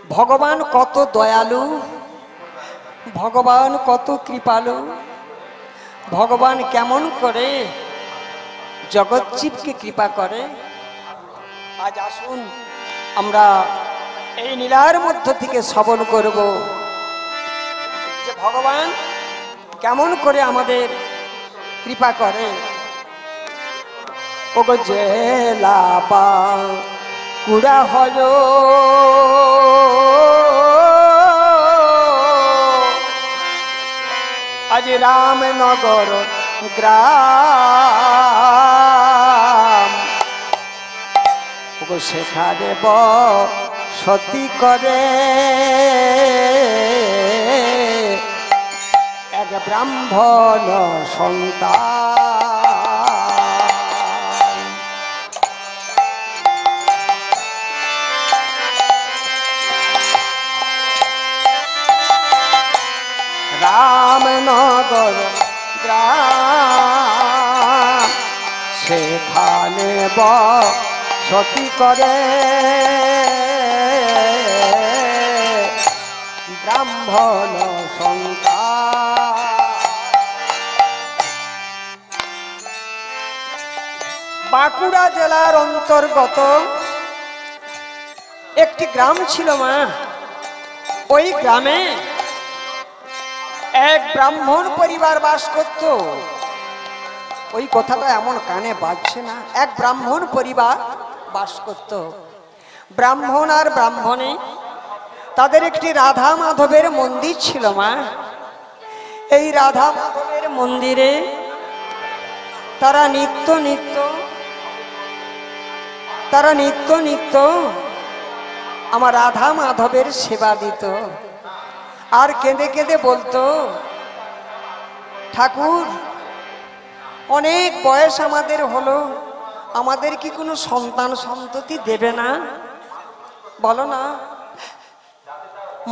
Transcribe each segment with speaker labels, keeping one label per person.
Speaker 1: ভগবান কত দয়ালু, ভগবান কত কৃপালু, ভগবান কেমন করে জগৎজীবকে কৃপা করে। আজ আসুন আমরা এই লীলার মধ্য থেকে শ্রবণ করব যে ভগবান কেমন করে আমাদের কৃপা করে। ওগো জেলা বা কুড়া হল আজ রামনগর গ্রাম, ওগো সেখানে বসতি করে এক ব্রাহ্মণ সন্তান। রামনগর গ্রাম সেখানে বসতি করে ব্রাহ্মণ সন্তান। বাঁকুড়া জেলার অন্তর্গত একটি গ্রাম ছিল মা। ওই গ্রামে এক ব্রাহ্মণ পরিবার বাস করত। ওই কথাটা এমন কানে বাজছে না। এক ব্রাহ্মণ পরিবার বাস করত। ব্রাহ্মণ আর ব্রাহ্মণী তাদের একটি রাধা মাধবের মন্দির ছিল মা। এই রাধা মাধবের মন্দিরে তারা নিত্য নিত্য আমার রাধা মাধবের সেবা দিত। আর কেঁদে কেঁদে বলতো, ঠাকুর অনেক বয়স আমাদের হলো, আমাদের কি কোনো সন্তান সন্ততি দেবে না? বলো না।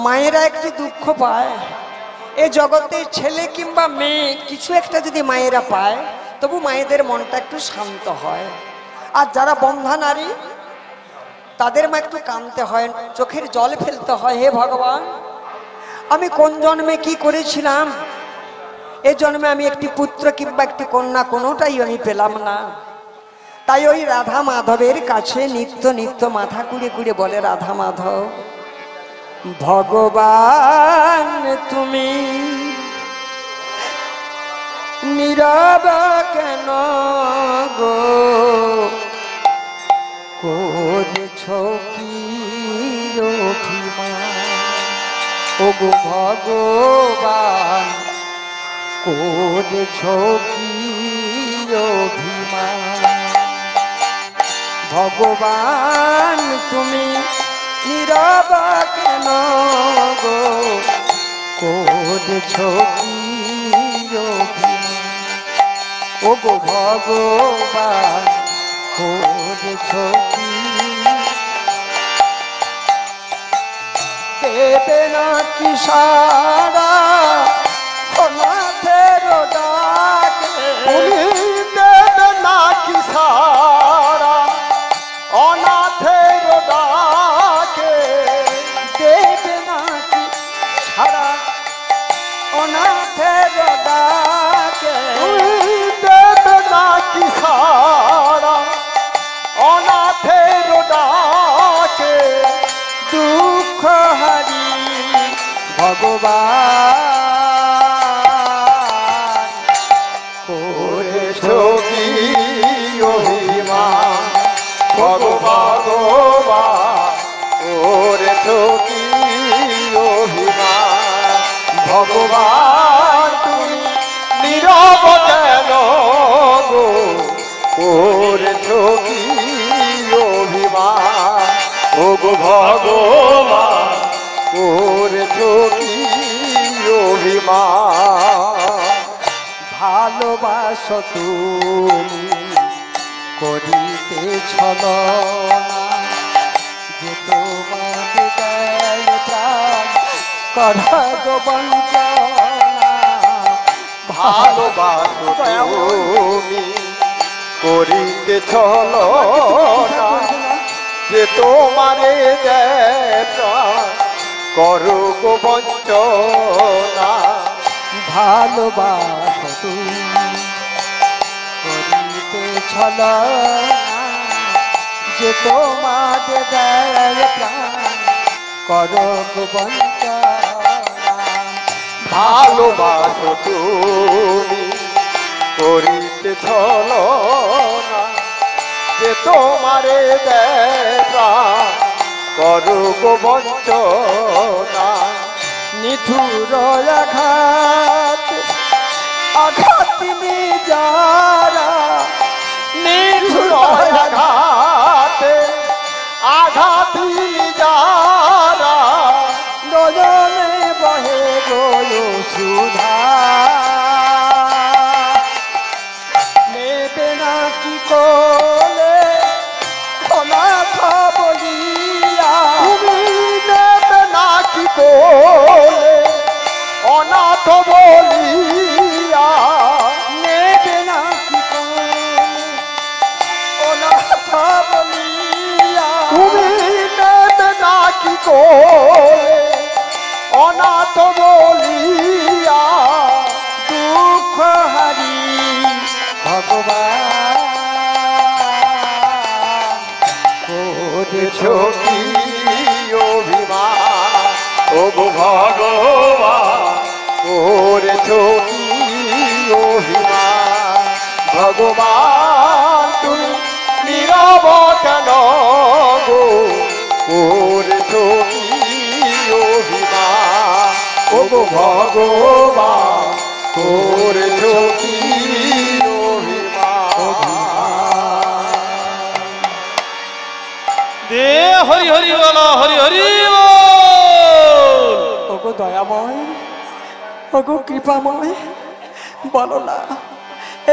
Speaker 1: মায়েরা একটু দুঃখ পায়। এ জগতে ছেলে কিংবা মেয়ে কিছু একটা যদি মায়েরা পায় তবু মায়েদের মনটা একটু শান্ত হয়। আর যারা বন্ধা নারী তাদের মা একটু কাঁদতে হয়, চোখের জল ফেলতে হয়। হে ভগবান, আমি কোন জন্মে কি করেছিলাম, এ জন্মে আমি একটি পুত্র কিংবা একটি কন্যা কোনোটাই আমি পেলাম না। তাই ওই রাধা মাধবের কাছে নিত্য নিত্য মাথা কুড়ে কুড়ে বলে, রাধা মাধব ভগবান তুমি নীরব কেন গো, করেছ কি অভিমান, ওগো ভগবান করেছ কি অভিমান। ভগবান তুমি নীরব কেন গো, করেছ কি অভিমান, ওগো ভগবান করেছ কি। দেবে না কি সারা অনাথের ডাকে,
Speaker 2: দেবে না কি সারা অনাথের ডাকে,
Speaker 1: দেবে না কি সারা অনাথের ডাকে,
Speaker 2: দেবে না কি সারা অনাথের ডাকে,
Speaker 1: দুঃখ হারি ভগবান
Speaker 2: করেছ কি অভিমান, ভগবান করেছ কি অভিমান। ভগবান তুমি নীরব কেন গো, করেছ কি অভিমান, ওগো ভগবান করেছ কি অভিমান।
Speaker 1: ভালোবাসো তুমি করিতে ছলনা, যে তোমাকে দেয় প্রাণ করগ বঞ্চনা।
Speaker 2: ভালোবাসো তুমি করিতে ছলনা, যে তোমারে দেয় প্রাণ করো গো বঞ্চনা।
Speaker 1: ভালোবাসো তুমি করিতে ছলনা, যে তোমাদের দেয় প্রাণ করো গো বঞ্চনা।
Speaker 2: ভালোবাসো তুমি করিতে ছলনা, যে তোমারে দেয় প্রাণ করো গো বঞ্চনা।
Speaker 1: নিঠুর আঘাত আঘাত যারা, নিঠুর
Speaker 2: আঘাতে আঘাত যারা,
Speaker 1: নয়নে বহে গো সুধা। নেবে না কি কোলে অনাথ বলিয়া,
Speaker 2: তুমি নেবে না কি কোলে অনাথ বলিয়া।
Speaker 1: নেবে না কি কোলে অনাথ বলিয়া,
Speaker 2: তুমি নেবে না কি কোলে অনাথ বলিয়া।
Speaker 1: দুঃখ হারি ভগবান
Speaker 2: করেছো কি অভিমান ও গো ভগবান, করেছো কি অভিমান। ভগবান তুমি নীরব কেন গো, করেছো কি অভিমান ও গো ভগবান, করেছো কি অভিমান।
Speaker 3: দে হরি হরি বলো, হরি হরি বল।
Speaker 1: ওগো দয়াময়, ওগো কৃপাময়, বলো না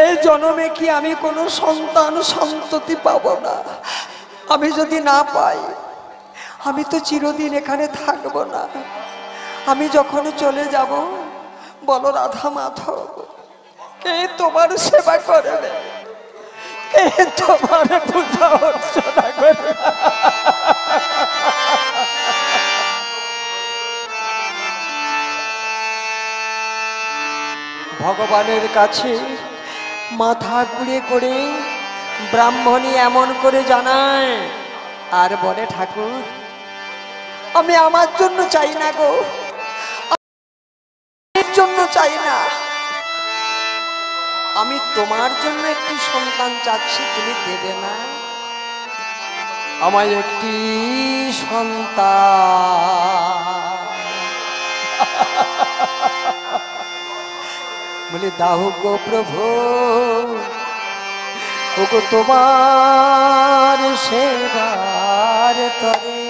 Speaker 1: এই জন্মে কি আমি কোনো সন্তান সন্ততি পাবো না? আমি যদি না পাই আমি তো চিরদিন এখানে থাকবো না। আমি যখন চলে যাব বলো রাধা মাধব, কে তোমার সেবা করবে, কে তোমার পূজা অর্চনা করবে? ভগবানের কাছে মাথা ঘুরে করে ব্রাহ্মণী এমন করে জানায় আর বলে, ঠাকুর আমি আমার জন্য চাই না গো, আমার জন্য চাই না, আমি তোমার জন্য একটি সন্তান চাচ্ছি, তুমি দেবে না আমায় একটি সন্তান? বলে দাও গো প্রভু, ওগো তোমার সেবার তরে।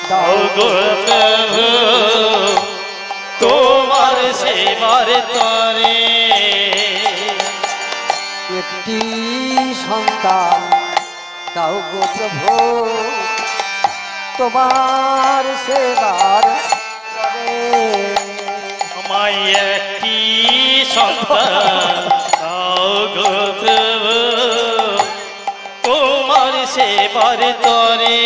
Speaker 3: দাও গো প্রভু তোমার সেবার তরে,
Speaker 1: একটি সন্তান দাও গো প্রভু তোমার সেবার তরে।
Speaker 3: আমায় একটি সন্তান দাও গো প্রভু তোমার সেবার তরে।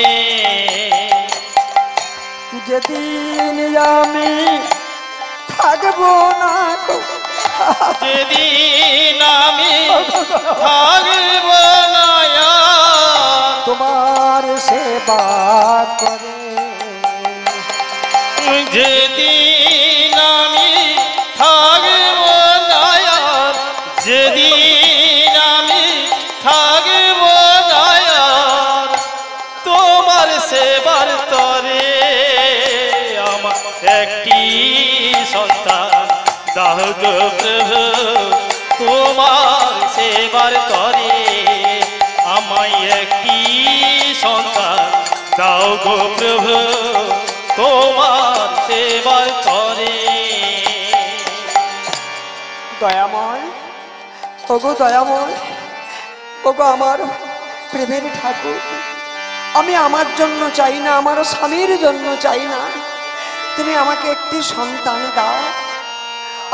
Speaker 1: যেদিন আমি থাকবো না গো,
Speaker 3: যেদিন আমি থাকব না
Speaker 1: তোমার সেবা করে,
Speaker 3: যেদিন আমি থাকব না, যেদিন আমি থাকব না তোমার সেবার তরে। আমার একটি সন্তান দাও গো প্রভু তোমার সেবার তরে। আমায় একটি সন্তান দাও গো প্রভু তোমার সেবার তরে।
Speaker 1: দয়াময়, ওগো দয়াময়, ওগো আমার প্রেমের ঠাকুর, আমি আমার জন্য চাই না, আমার স্বামীর জন্য চাই না, তুমি আমাকে একটি সন্তান দাও।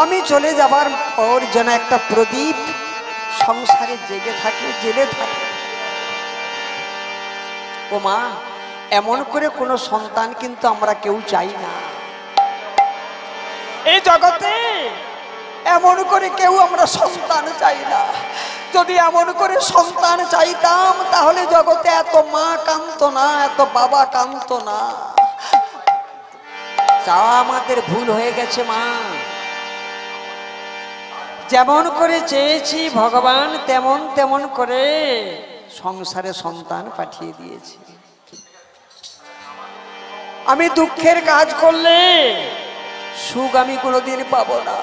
Speaker 1: আমি চলে যাবার পর যেন একটা প্রদীপ সংসারে জেগে থাকে, জেলে থাকে। ও মা, এমন করে কোনো সন্তান কিন্তু আমরা কেউ চাই না এই জগতে। এমন করে কেউ আমরা সন্তান চাই না। যদি এমন করে সন্তান চাইতাম তাহলে জগতে এত মা কাঁদতো না, এত বাবা কাঁদতো না। চাওয়া আমাদের ভুল হয়ে গেছে মা। যেমন করে চেয়েছি ভগবান তেমন তেমন করে সংসারে সন্তান পাঠিয়ে দিয়েছি। আমি দুঃখের কাজ করলে সুখ আমি কোনোদিন পাবো না।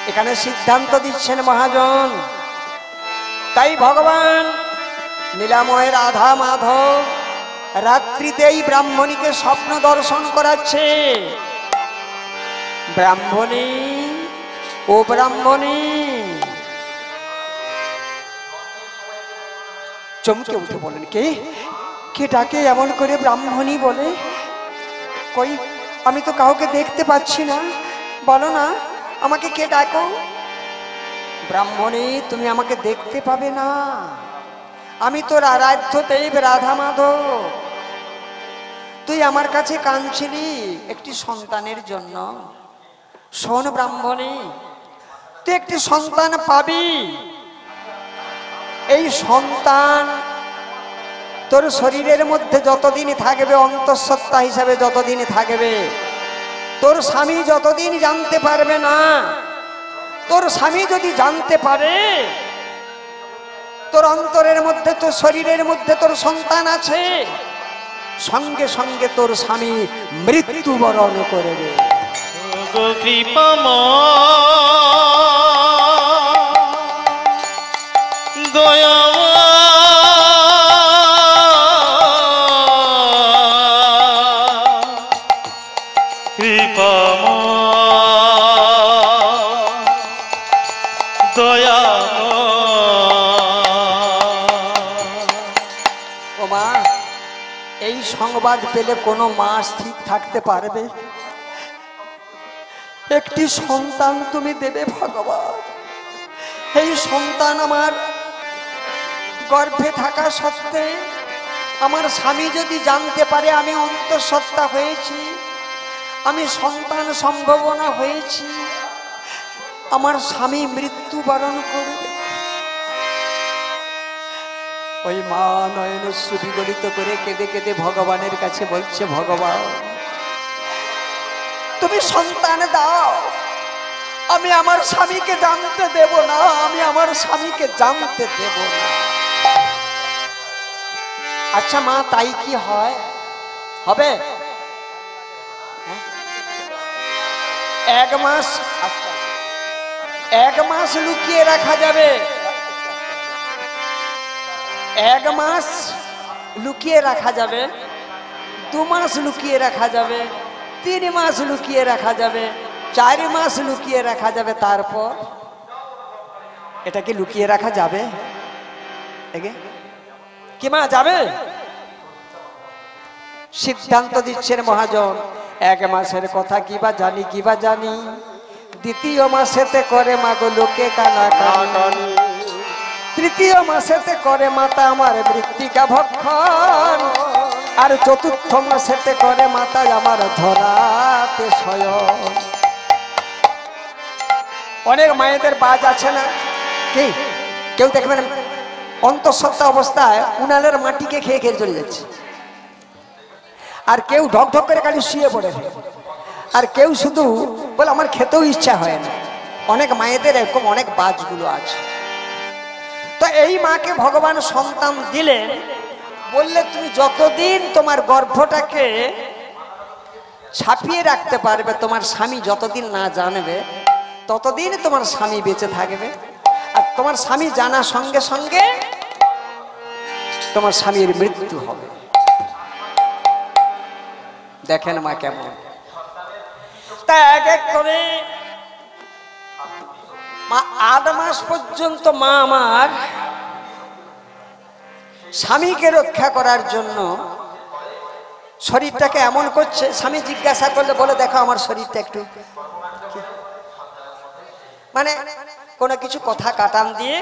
Speaker 1: এখানে সিদ্ধান্ত দিচ্ছেন মহাজন। তাই ভগবান লীলাময় রাধা মাধব রাত্রিতে এই ব্রাহ্মণীকে স্বপ্ন দর্শন করাচ্ছে। ব্রাহ্মণী, ও ব্রাহ্মণী, চমকে উঠে বলেন, কে কে ডাকে এমন করে ব্রাহ্মণী বলে? কই, আমি তো কাউকে দেখতে পাচ্ছি না, বলো না আমাকে কে ডাকো? ব্রাহ্মণী, তুমি আমাকে দেখতে পাবে না, আমি তোর আরাধ্য দেব রাধা মাধব। তুই আমার কাছে কাঁদছিলি একটি সন্তানের জন্য। শোন ব্রাহ্মণী, তুই একটি সন্তান পাবি। এই সন্তান তোর শরীরের মধ্যে যতদিন থাকবে, অন্তঃসত্ত্বা হিসাবে যতদিন থাকবে, তোর স্বামী যতদিন জানতে পারবে না, তোর স্বামী যদি জানতে পারে তোর অন্তরের মধ্যে, তোর শরীরের মধ্যে তোর সন্তান আছে, সঙ্গে সঙ্গে তোর স্বামী মৃত্যুবরণ করবে।
Speaker 3: দয়া
Speaker 1: এই সংবাদ পেলে কোনো মা স্থির থাকতে পারবে? একটি সন্তান তুমি দেবে ভগবান। এই সন্তান আমার গর্ভে থাকা সত্ত্বে আমার স্বামী যদি জানতে পারে আমি অন্তঃসত্ত্বা হয়েছি, আমি সন্তান সম্ভাবনা হয়েছি, আমার স্বামী মৃত্যুবরণ করবে। ওই মা নয়ন সুবিগলিত করে কেঁদে কেঁদে ভগবানের কাছে বলছে, ভগবান তুমি সন্তান দাও, আমি আমার স্বামীকে জানতে দেব না, আমি আমার স্বামীকে জানতে দেব না। আচ্ছা মা, তাই কি হয়? হবে? এক মাস লুকিয়ে রাখা যাবে, এক মাস লুকিয়ে রাখা যাবে, 2 মাস লুকিয়ে রাখা যাবে, 3 মাস লুকিয়ে রাখা যাবে, 4 মাস লুকিয়ে রাখা যাবে। তারপর এটা কি লুকিয়ে রাখা যাবে? কি মা, যাবে? সিদ্ধান্ত দিচ্ছেন মহাজন। 1 মাসের কথা কিবা জানি, কিবা জানি, 2য় মাসেতে করে মাগো লোকে কানাকানি, 3য় মাসেতে করে মাতা আমার মৃত্তিকা ভক্ষণ, আর 4র্থ মাসেতে করে মাতা আমার ধরাতে শয়ন। অনেক মায়েদের বাজ আছে না, কি কেউ দেখবেন অন্তঃসত্ত্বা অবস্থায় উনালের মাটিকে খেয়ে খেয়ে চলে যাচ্ছে, আর কেউ ঢক ঢক করে খালি শুয়ে পড়ে, আর কেউ শুধু বলে আমার খেতেও ইচ্ছা হয় না। অনেক মায়েদের এরকম অনেক বাজগুলো আছে। তো এই মাকে ভগবান সন্তান দিলেন, বললে তুমি যতদিন তোমার গর্ভটাকে ছাপিয়ে রাখতে পারবে, তোমার স্বামী যতদিন না জানবে ততদিন তোমার স্বামী বেঁচে থাকবে, আর তোমার স্বামী জানার সঙ্গে সঙ্গে তোমার স্বামীর মৃত্যু হবে। দেখেন মা কেমন। তা এক এক করে 8 মাস পর্যন্ত মা আমার স্বামীকে রক্ষা করার জন্য শরীরটাকে এমন করছে, স্বামী জিজ্ঞাসা করলে বলে দেখো আমার শরীরটা একটু, মানে কোনো কিছু কথা কাটান দিয়ে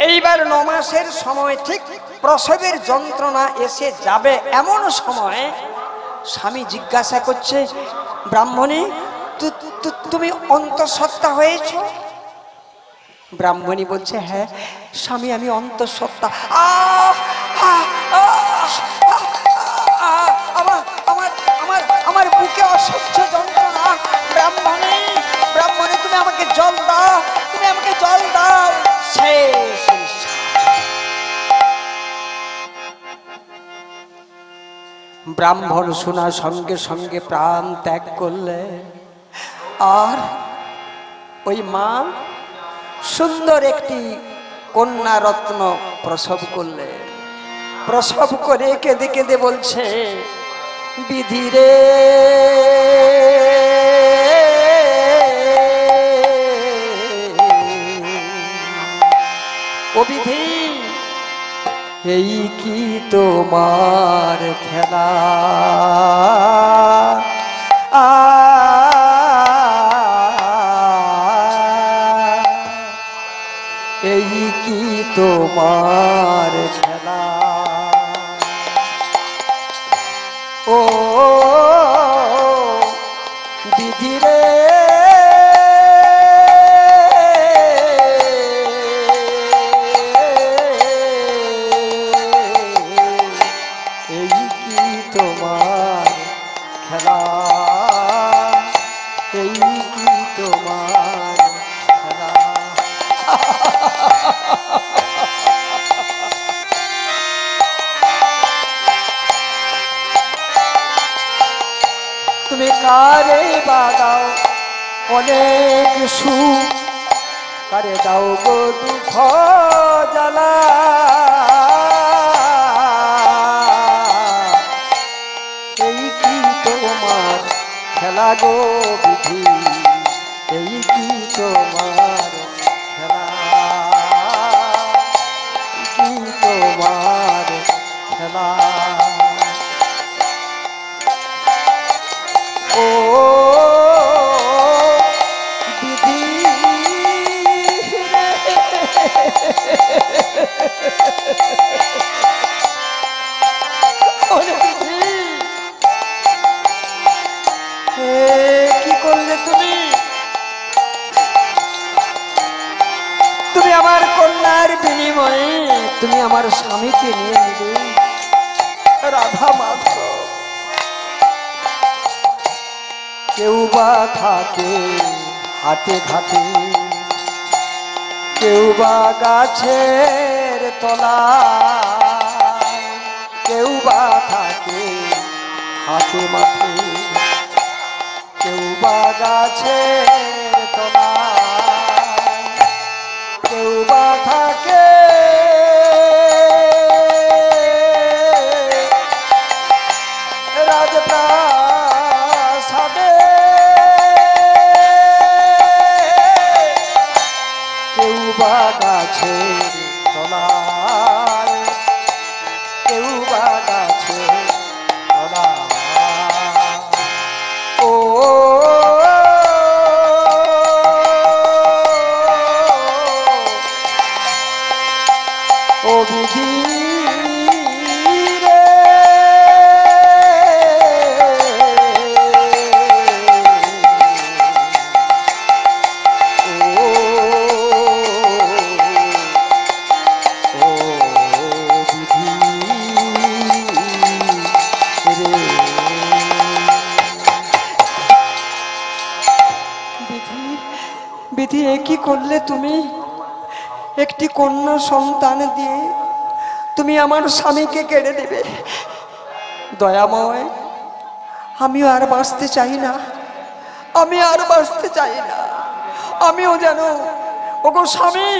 Speaker 1: এইবার 9 মাসের সময় ঠিক প্রসবের যন্ত্রণা এসে যাবে এমন সময় স্বামী জিজ্ঞাসা করছে, ব্রাহ্মণী তুমি অন্তঃসত্ত্বা হয়েছো? ব্রাহ্মণী বলছে, হ্যাঁ স্বামী আমি অন্তঃসত্ত্বা। আমার বুকে অসহ্য যন্ত্রণা। ব্রাহ্মণী ব্রাহ্মণী তুমি আমাকে জল দাও, তুমি আমাকে জল দাও। শেষ। ব্রাহ্মণ শোনার সঙ্গে সঙ্গে প্রাণ ত্যাগ করলেন। আর ওই মা সুন্দর একটি কন্যা রত্ন প্রসব করলেন। প্রসব করে কেঁদে কেঁদে বলছে, বিধি রে ও বিধি, এই কি তোমার খেলা? এই কি তোমার খেলা? ও বিধি রে তুমি কারে বাদাও অনেক সুখ, কারে দাও গো দুঃখ জ্বালা। এই কি তোমার খেলা গো বিধি, এই কি তোমার খেলা, কি তোমার খেলা? ও বিধি কি করলে তুমি? তুমি আমার কন্যার বিনিময়ে তুমি আমার স্বামীকে নিয়ে নিবে। রাধা মাধব কেউ বা থাকে হাতে ঘাটে, কেউ বা গাছের তলায়, কেউ বা থাকে হাতে মাঠে, কেউ বা গাছের তলায়, কেউ বা থাকে রাজপ্রাসাদে, কেউ বা গাছের তলায়, কেউ বা গাছের তলায়। ও ও বিধি রে, বিধি কি করলে তুমি? একটি কন্যা সন্তান দিয়ে তুমি আমার স্বামীকে কেড়ে দেবে। দয়াময়, আমিও আর বাঁচতে চাই না, আমি আর বাঁচতে চাই না। আমিও যেন, ওগো স্বামী,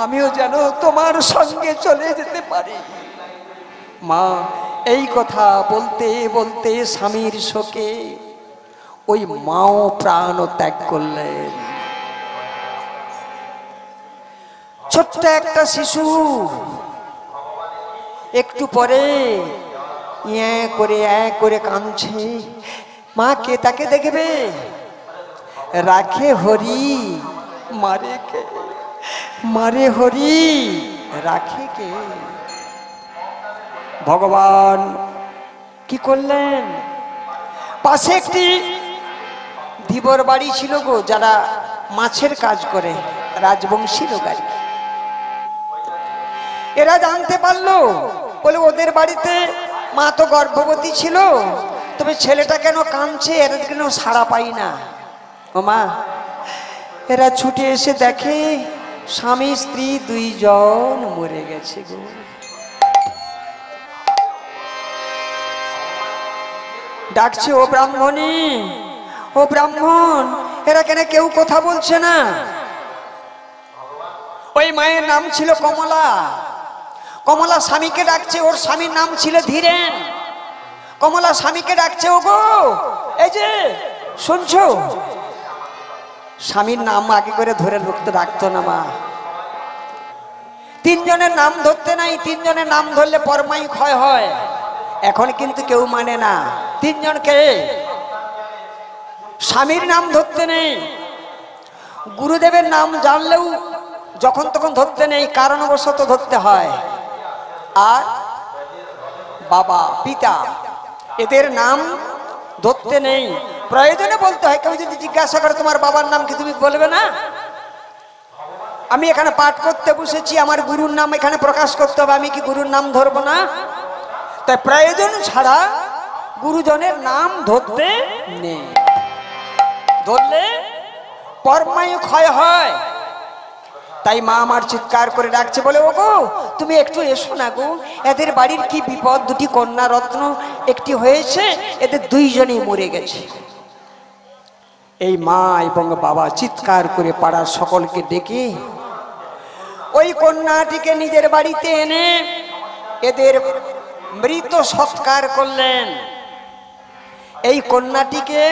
Speaker 1: আমিও যেন তোমার সঙ্গে চলে যেতে পারি। মা এই কথা বলতে বলতে স্বামীর শোকে ওই মাও প্রাণ ত্যাগ করলেন। ছোট্ট একটা শিশু একটু পরে করে কাঁদছে। মা কে তাকে দেখবে? রাখে হরি মারে কে? মারে হরি রাখে কে? ভগবান কি করলেন? পাশে একটি ধীবর বাড়ি ছিল গো, যারা মাছের কাজ করে, রাজবংশী লোক আর কি। এরা জানতে পারলো, বলে ওদের বাড়িতে মা তো গর্ভবতী ছিল, তবে ছেলেটা কেন কাঁদছে, এরা কেন সাড়া পাই না। ও মা, এরা ছুটে এসে দেখে স্বামী স্ত্রী দুইজন মরে গেছে গো। ডাকছে, ও ব্রাহ্মণী, ও ব্রাহ্মণ, এরা কেন কেউ কথা বলছে না? ওই মায়ের নাম ছিল কমলা। কমলা স্বামীকে ডাকছে, ওর স্বামীর নাম ছিল ধীরেন। কমলা স্বামীকে ডাকছে, ও গো, এই যে শুনছো? স্বামীর নাম আগে করে ধরে লোক তো ডাকতো না মা। তিনজনের নাম ধরতে নাই, তিনজনের নাম ধরলে পরমাই ক্ষয় হয়। এখন কিন্তু কেউ মানে না। তিনজনকে স্বামীর নাম ধরতে নেই, গুরুদেবের নাম জানলেও যখন তখন ধরতে নেই, কারণবশত ধরতে হয়। আর বাবা পিতা এদের নাম ধরতে নেই, প্রয়োজনে বলতে হয়। কেউ যদি জিজ্ঞাসা করে তোমার বাবার নাম কি, তুমি বলবে না? আমি এখানে পাঠ করতে বসেছি, আমার গুরুর নাম এখানে প্রকাশ করতে হবে, আমি কি গুরুর নাম ধরবো না? তাই প্রয়োজন ছাড়া গুরুজনের নাম ধরতে নেই, ধরলে পরমায়ু ক্ষয় হয়। তাই মা আমার চিৎকার করে ডাকছে, বলে ও গো, তুমি একটু এসো না গো, এদের বাড়ির কি বিপদ, দুটি কন্যা রত্ন একটি হয়েছে, এদের দুইজনই মরে গেছে। এই মা এবং বাবা চিৎকার করে পাড়ার সকলকে ডেকে ওই কন্যাটিকে নিজের বাড়িতে এনে এদের মৃত সৎকার করলেন। এই কন্যাটিকে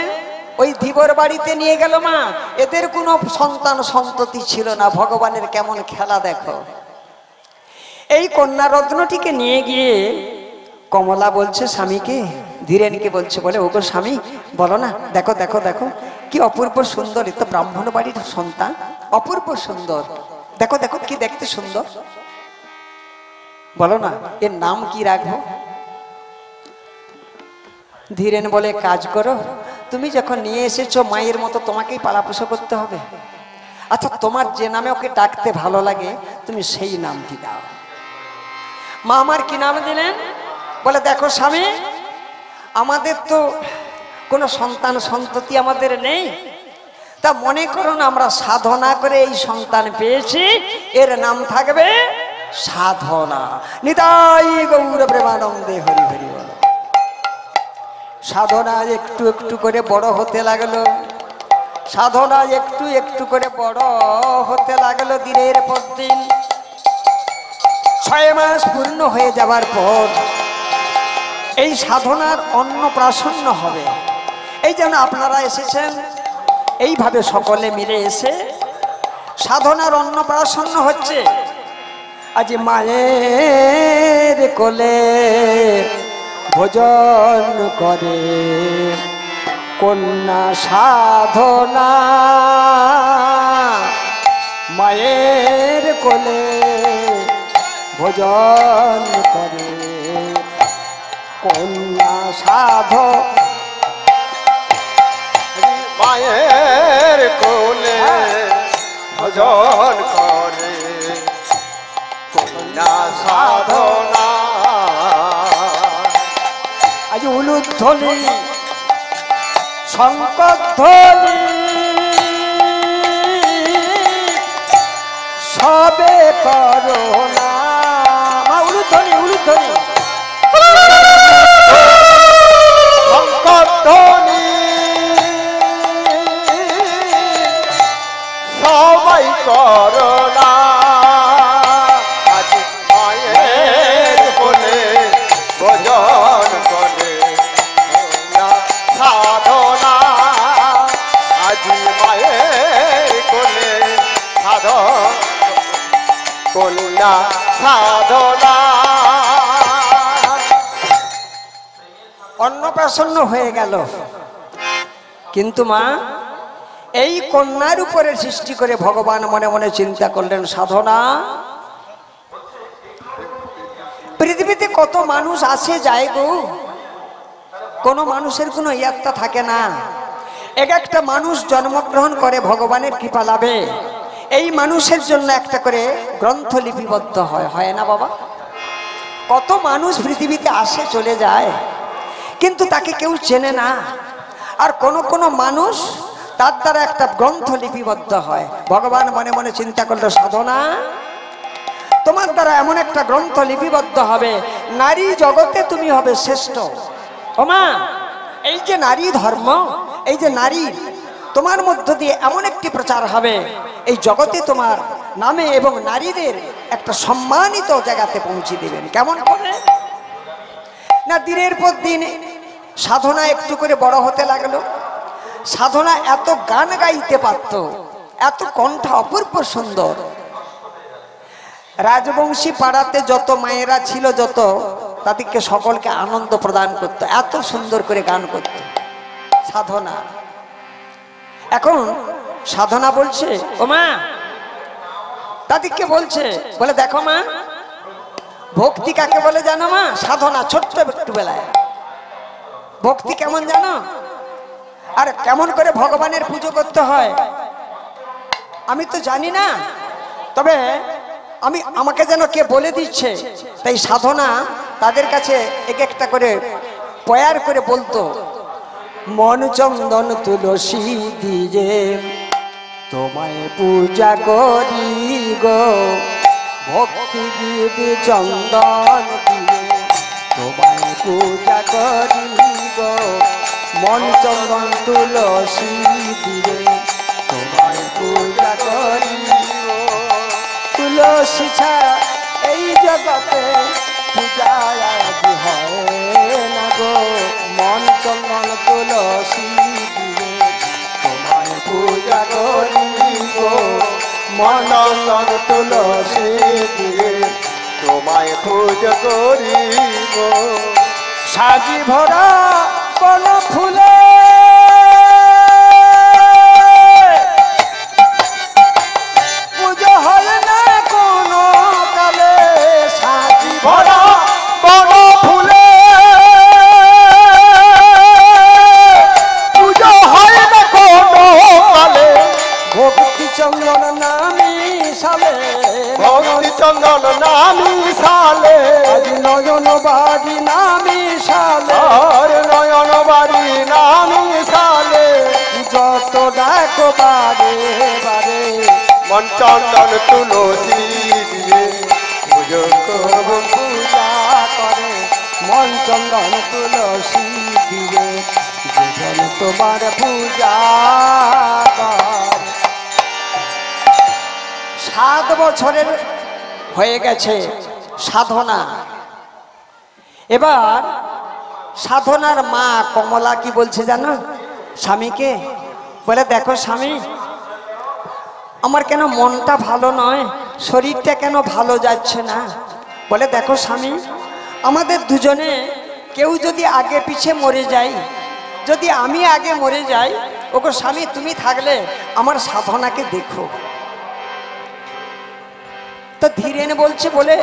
Speaker 1: ওই ধীবর বাড়িতে নিয়ে গেল মা। এদের কোনো সন্তান সন্ততি ছিল না। ভগবানের কেমন খেলা দেখো। এই কন্যা রত্নটিকে নিয়ে গিয়ে কমলা বলছে স্বামীকে, ধীরেনকে বলছে, বলে ওগো স্বামী, বলো না, দেখো দেখো দেখো কি অপূর্ব সুন্দর, এ তো ব্রাহ্মণ বাড়ির সন্তান, অপূর্ব সুন্দর, দেখো দেখো কি দেখতে সুন্দর, বলো না এর নাম কি রাখবো? ধীরেন বলে, কাজ করো, তুমি যখন নিয়ে এসেছো মায়ের মতো তোমাকেই পালাপোষা করতে হবে। আচ্ছা, তোমার যে নামে ওকে ডাকতে ভালো লাগে তুমি সেই নামটি দাও। মা আমার কি নাম দিলেন? বলে, দেখো স্বামী, আমাদের তো কোনো সন্তান সন্ততি আমাদের নেই, তা মনে করো না আমরা সাধনা করে এই সন্তান পেয়েছি, এর নাম থাকবে সাধনা। নিতাই গৌর প্রেমানন্দে হরি হরি বল। সাধনা একটু একটু করে বড় হতে লাগলো, সাধনা একটু একটু করে বড় হতে লাগলো। দিনের পর দিন 6 মাস পূর্ণ হয়ে যাবার পর এই সাধনার অন্নপ্রাশন হবে। এই যেন আপনারা এসেছেন, এইভাবে সকলে মিলে এসে সাধনার অন্নপ্রাশন হচ্ছে। আজ মায়ের কোলে ভোজন করে কন্যা সাধনা, মায়ের কোলে ভোজন করে কন্যা সাধনা।
Speaker 2: মায়ের কোলে ভজন করে কন্যা সাধনা।
Speaker 1: আজ উলুধ্বনি শঙ্খধ্বনি সবে করোনা। মা উলুধ্বনি উলুধ্বনি
Speaker 2: শঙ্খধ্বনি সবাই করোনা। আজ মায়ের কোলে ভজন করে কন্যা সাধনা। আজ মায়ের কোলে কন্যা সাধনা।
Speaker 1: অন্নপ্রাশন হয়ে গেল, কিন্তু মা এই কন্যার উপরে সৃষ্টি করে ভগবান মনে মনে চিন্তা করলেন, সাধনা, পৃথিবীতে কত মানুষ আসে যায় গো, কোনো মানুষের কোনো ইয়াত্তা থাকে না। এক একটা মানুষ জন্মগ্রহণ করে ভগবানের কৃপা লাভে, এই মানুষের জন্য একটা করে গ্রন্থ লিপিবদ্ধ হয়, হয় না বাবা? কত মানুষ পৃথিবীতে আসে চলে যায়, কিন্তু তাকে কেউ চেনে না। আর কোনো মানুষ তার দ্বারা একটা গ্রন্থ লিপিবদ্ধ হয়। ভগবান মনে মনে চিন্তা করলো, সাধনা, তোমার দ্বারা এমন একটা গ্রন্থ লিপিবদ্ধ হবে, নারী জগতে তুমি হবে শ্রেষ্ঠ। ওমা, এই যে নারী ধর্ম, এই যে নারী, তোমার মধ্য দিয়ে এমন একটি প্রচার হবে, এই জগতে তোমার নামে এবং নারীদের একটা সম্মানিত জায়গাতে পৌঁছে দেবেন। কেমন করে না, দিনের পর দিন সাধনা একটু করে বড় হতে লাগলো। সাধনা এত গান গাইতে পারত, এত কণ্ঠ অপূর্ব সুন্দর। রাজবংশী পাড়াতে যত মায়েরা ছিল, যত তাদেরকে সকলকে আনন্দ প্রদান করত, এত সুন্দর করে গান করত সাধনা। এখন সাধনা বলছে, ও মা, তাদেরকে বলছে, বলে দেখো মা, ভক্তি কাকে বলে জানো মা? সাধনা। ছোট্ট একটু বেলায় ভক্তি কেমন জানো? আর কেমন করে ভগবানের পুজো করতে হয় আমি তো জানি না, তবে আমাকে যেন কে বলে দিচ্ছে। তাই সাধনা তাদের কাছে এক একটা করে পয়ার করে বলতো, মন চন্দন তুলসী দিয়ে তোমায় পূজা করি গো, ভক্তি দিবি চন্দন দিয়ে তোমায় পূজা করি গো, মন চন্দন তুলসী দিয়ে তোমায় পূজা করি গো। তুলসী ছাড়া এই জগতে পূজা আজ হয় না গো, মন চন্দন তুলসী দিয়ে তোমায় পূজা করি গো, মন চন্দন তুলসী দিয়ে
Speaker 2: তোমায় পূজা করি গো।
Speaker 1: সাজি ভরা কোন ফুলে পুজো হয় না কোন কালে, সাজি ভরা
Speaker 2: বড় ফুলে পুজো হয় না কোনো কালে,
Speaker 1: ভক্তি চন্দন নামি সালে,
Speaker 2: ভক্তি চন্দন নামি সালে,
Speaker 1: আজ নয়ন বাড়ি নামি সালে,
Speaker 2: আর নয়ন বাড়ি নামি সালে,
Speaker 1: যত ডাকো বারে বারে
Speaker 2: মন চন্দন তুলসী দিয়ে পুজো করব।
Speaker 1: পূজা করে, মন চন্দন তুলসী দিয়ে জীবন তোমার পূজা করে। 7 বছরের হয়ে গেছে সাধনা। এবার সাধনার মা কমলা কি বলছে জানো স্বামীকে? বলে, দেখো স্বামী, আমার কেন মনটা ভালো নয়, শরীরটা কেন ভালো যাচ্ছে না। বলে, দেখো স্বামী, আমাদের দুজনে কেউ যদি আগে পিছে মরে যাই, যদি আমি আগে মরে যাই, ওগো স্বামী, তুমি থাকলে আমার সাধনাকে দেখো। তো ধীরেন বলছে, বলে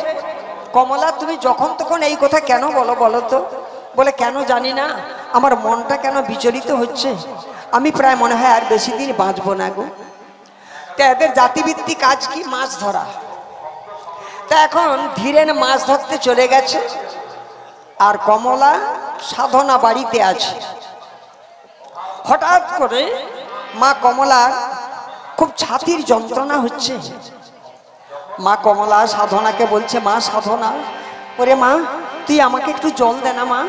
Speaker 1: কমলা, তুমি যখন তখন এই কথা কেন বলো বলো তো? বলে, কেন জানি না, আমার মনটা কেন বিচলিত হচ্ছে, আমি প্রায় মনে হয় আর বেশি দিন বাঁচবো না গো। তা এদের জাতিভিত্তিক কাজ কি? মাছ ধরা। তা এখন ধীরেন মাছ ধরতে চলে গেছে, আর কমলা সাধনা বাড়িতে আছে। হঠাৎ করে মা কমলার খুব ছাতির যন্ত্রণা হচ্ছে। মা কমলা সাধনাকে বলছে, মা সাধনা, ওরে মা, তুই আমাকে একটু জল দে না মা,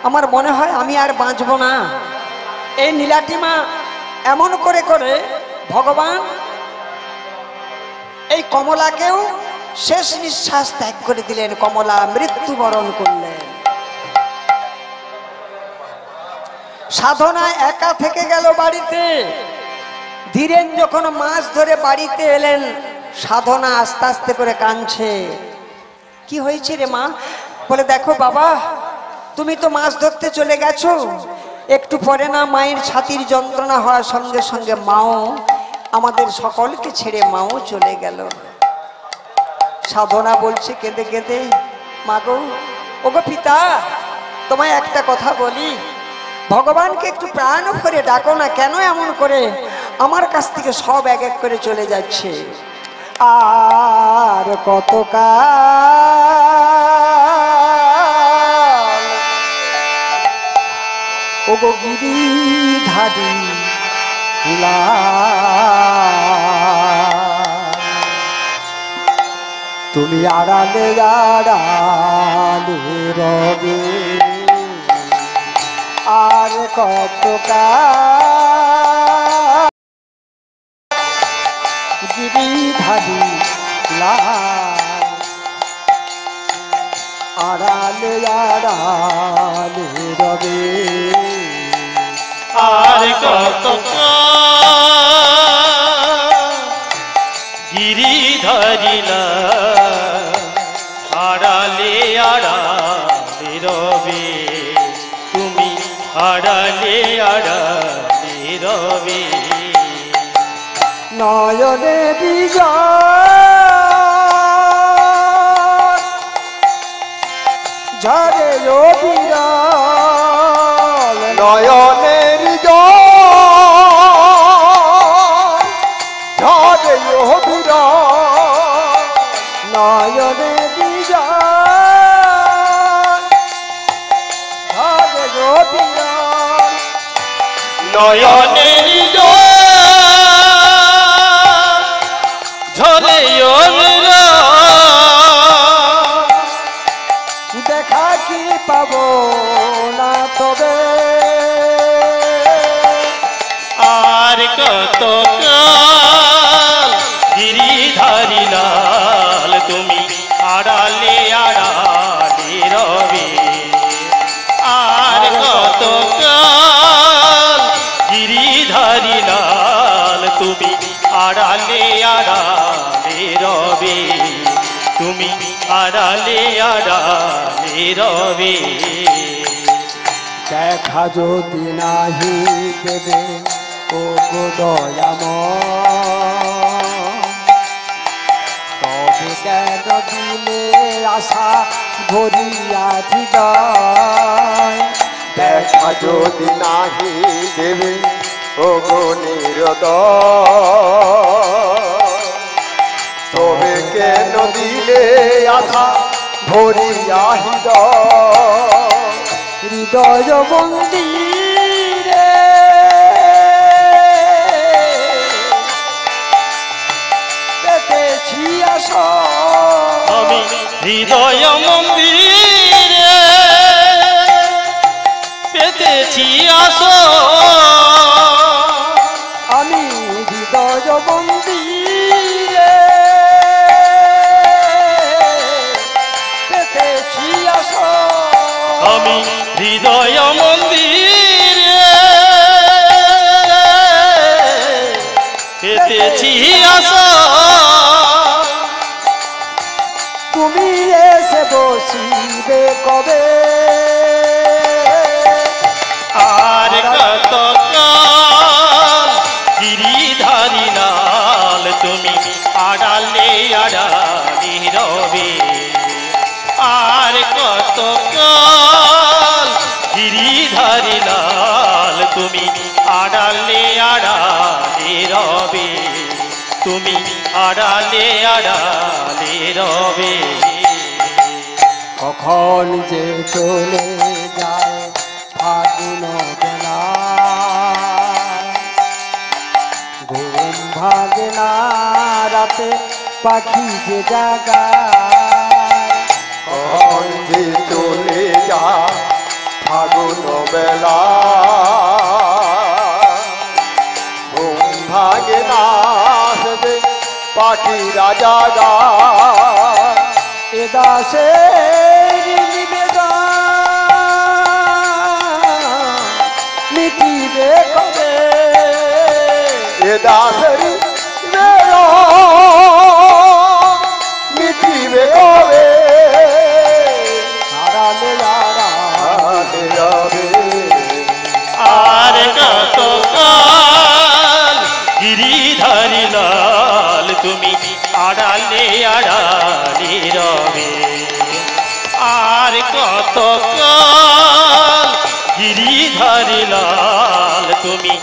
Speaker 1: আমার মনে হয় আমি আর বাঁচবো না। এই নীলাটি মা এমন করে করে ভগবান এই কমলাকেও শেষ নিঃশ্বাস ত্যাগ করে দিলেন। কমলা মৃত্যুবরণ করলেন। সাধনা একা থেকে গেল বাড়িতে। ধীরেন যখন মাছ ধরে বাড়িতে এলেন, সাধনা আস্তে আস্তে করে কাঁদছে। কি হয়েছে রে মা? বলে, দেখো বাবা, তুমি তো মাছ ধরতে চলে গেছো, একটু পরে না মায়ের ছাতির যন্ত্রণা হওয়ার সঙ্গে সঙ্গে মাও আমাদের সকলকে ছেড়ে মাও চলে গেল। সাধনা বলছে কেঁদে কেঁদে, মাগো ওগো পিতা, তোমায় একটা কথা বলি, ভগবানকে একটু প্রাণ করে ডাকো না, কেন এমন করে আমার কাছ থেকে সব এক এক করে চলে যাচ্ছে। আর কতকাল ওগো গিরিধারী তুমি আড়ালে আড়ালে রবে, আর কতকাল গিরিধারী আড়ালে আড়ালে রবে,
Speaker 3: আর কত গিরিধারী আড়ালে আড়ালে রবে, তুমি আড়ালে আড়ালে রবে।
Speaker 1: নয়নে ঝরে বিরল,
Speaker 2: নয়নের জল ঝরে বিরল,
Speaker 1: নয়নে ঝরে বিরল,
Speaker 3: নয়নের ঝরে
Speaker 1: দেখা কি পাবো না তবে,
Speaker 3: আর কত গিরিধারী লাল তুমি আড়ালে আড়ালে রবে, আর কত গিরিধারী লাল তুমি আড়ালে আড়ালে রবে, তুমি আড়ালে আড়ালে রবে।
Speaker 1: দেখা যদি নাহি দেবে ও গো দয়াময়, তবে কেন দিলে আশা ভরিয়া হৃদয়,
Speaker 2: দেখা যদি নাহি দেবে ও গো নিরদয়, তবে কেন দিলে আশা ভরিয়া
Speaker 1: হৃদয় মন্দিরে পেতেছি আশা,
Speaker 3: আমি হৃদয় মন্দিরে পেতেছি আশা,
Speaker 1: আমি হৃদয় মন্দিরে পেতেছি আশা,
Speaker 3: আমি হৃদয় মন্দিরে পেতেছি আশা,
Speaker 1: তুমি এসে বসিবে কবে,
Speaker 3: আর কত গিরিধারী লাল তুমি আড়ালে আড়ালে রবে, আর কত গিরিধারী লাল তুমি আড়ালে আড়ালে রবে, তুমি আড়ালে আড়ালে রবে।
Speaker 1: কখন যে চলে যায় ফাগুন বেলা, ঘুম ভাগে না রাতে পাখি যে জাগায়,
Speaker 2: কখন যে চলে যা ফাগুন বেলা, ঘুম ভাগে না সেবে পাখি রাজা গা,
Speaker 1: এ দাসে মিটিবে কবে,
Speaker 2: এ দাসেরি মিটিবে কবে,
Speaker 1: আড়ালে আড়ালে
Speaker 2: রবে
Speaker 3: আড়ালে রবে আর কত কাল গিরিধারী লাল তুমি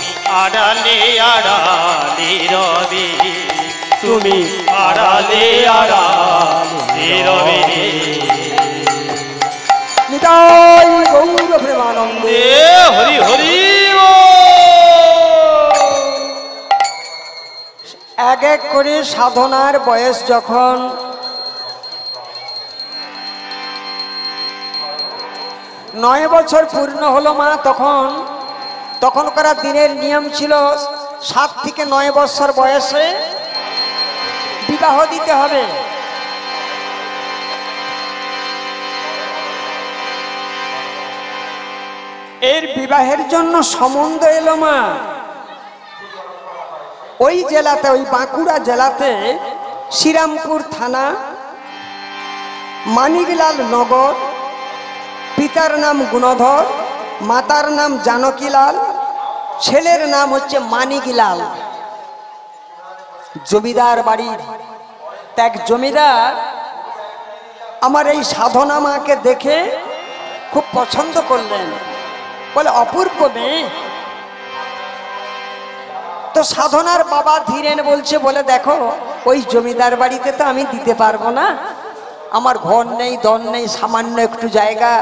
Speaker 3: আড়ালে আড়ালে রবে তুমি আড়ালে আড়ালে রবে
Speaker 1: নিতাই গৌর প্রেমানন্দে
Speaker 3: হরি হরি
Speaker 1: এক এক করে সাধনার বয়স যখন 9 বছর পূর্ণ হলো মা, তখনকার দিনের নিয়ম ছিল 7 থেকে 9 বছর বয়সে বিবাহ দিতে হবে। এর বিবাহের জন্য সম্বন্ধ এলো মা। ওই জেলাতে, ওই বাঁকুড়া জেলাতে শ্রীরামপুর থানা, মানিকলাল নগর, পিতার নাম গুণধর, মাতার নাম জানকীলাল, ছেলের নাম হচ্ছে মানিকলাল। জমিদার বাড়ির এক জমিদার আমার এই সাধনা মাকে দেখে খুব পছন্দ করলেন, বলে অপূর্ব মেয়ে। তো সাধনার বাবা ধীরেন বলছে, বলে দেখো ওই জমিদার বাড়িতে তো আমি দিতে পারবো না, আমার ঘর নেই, দন নেই, সামান্য একটু জায়গা।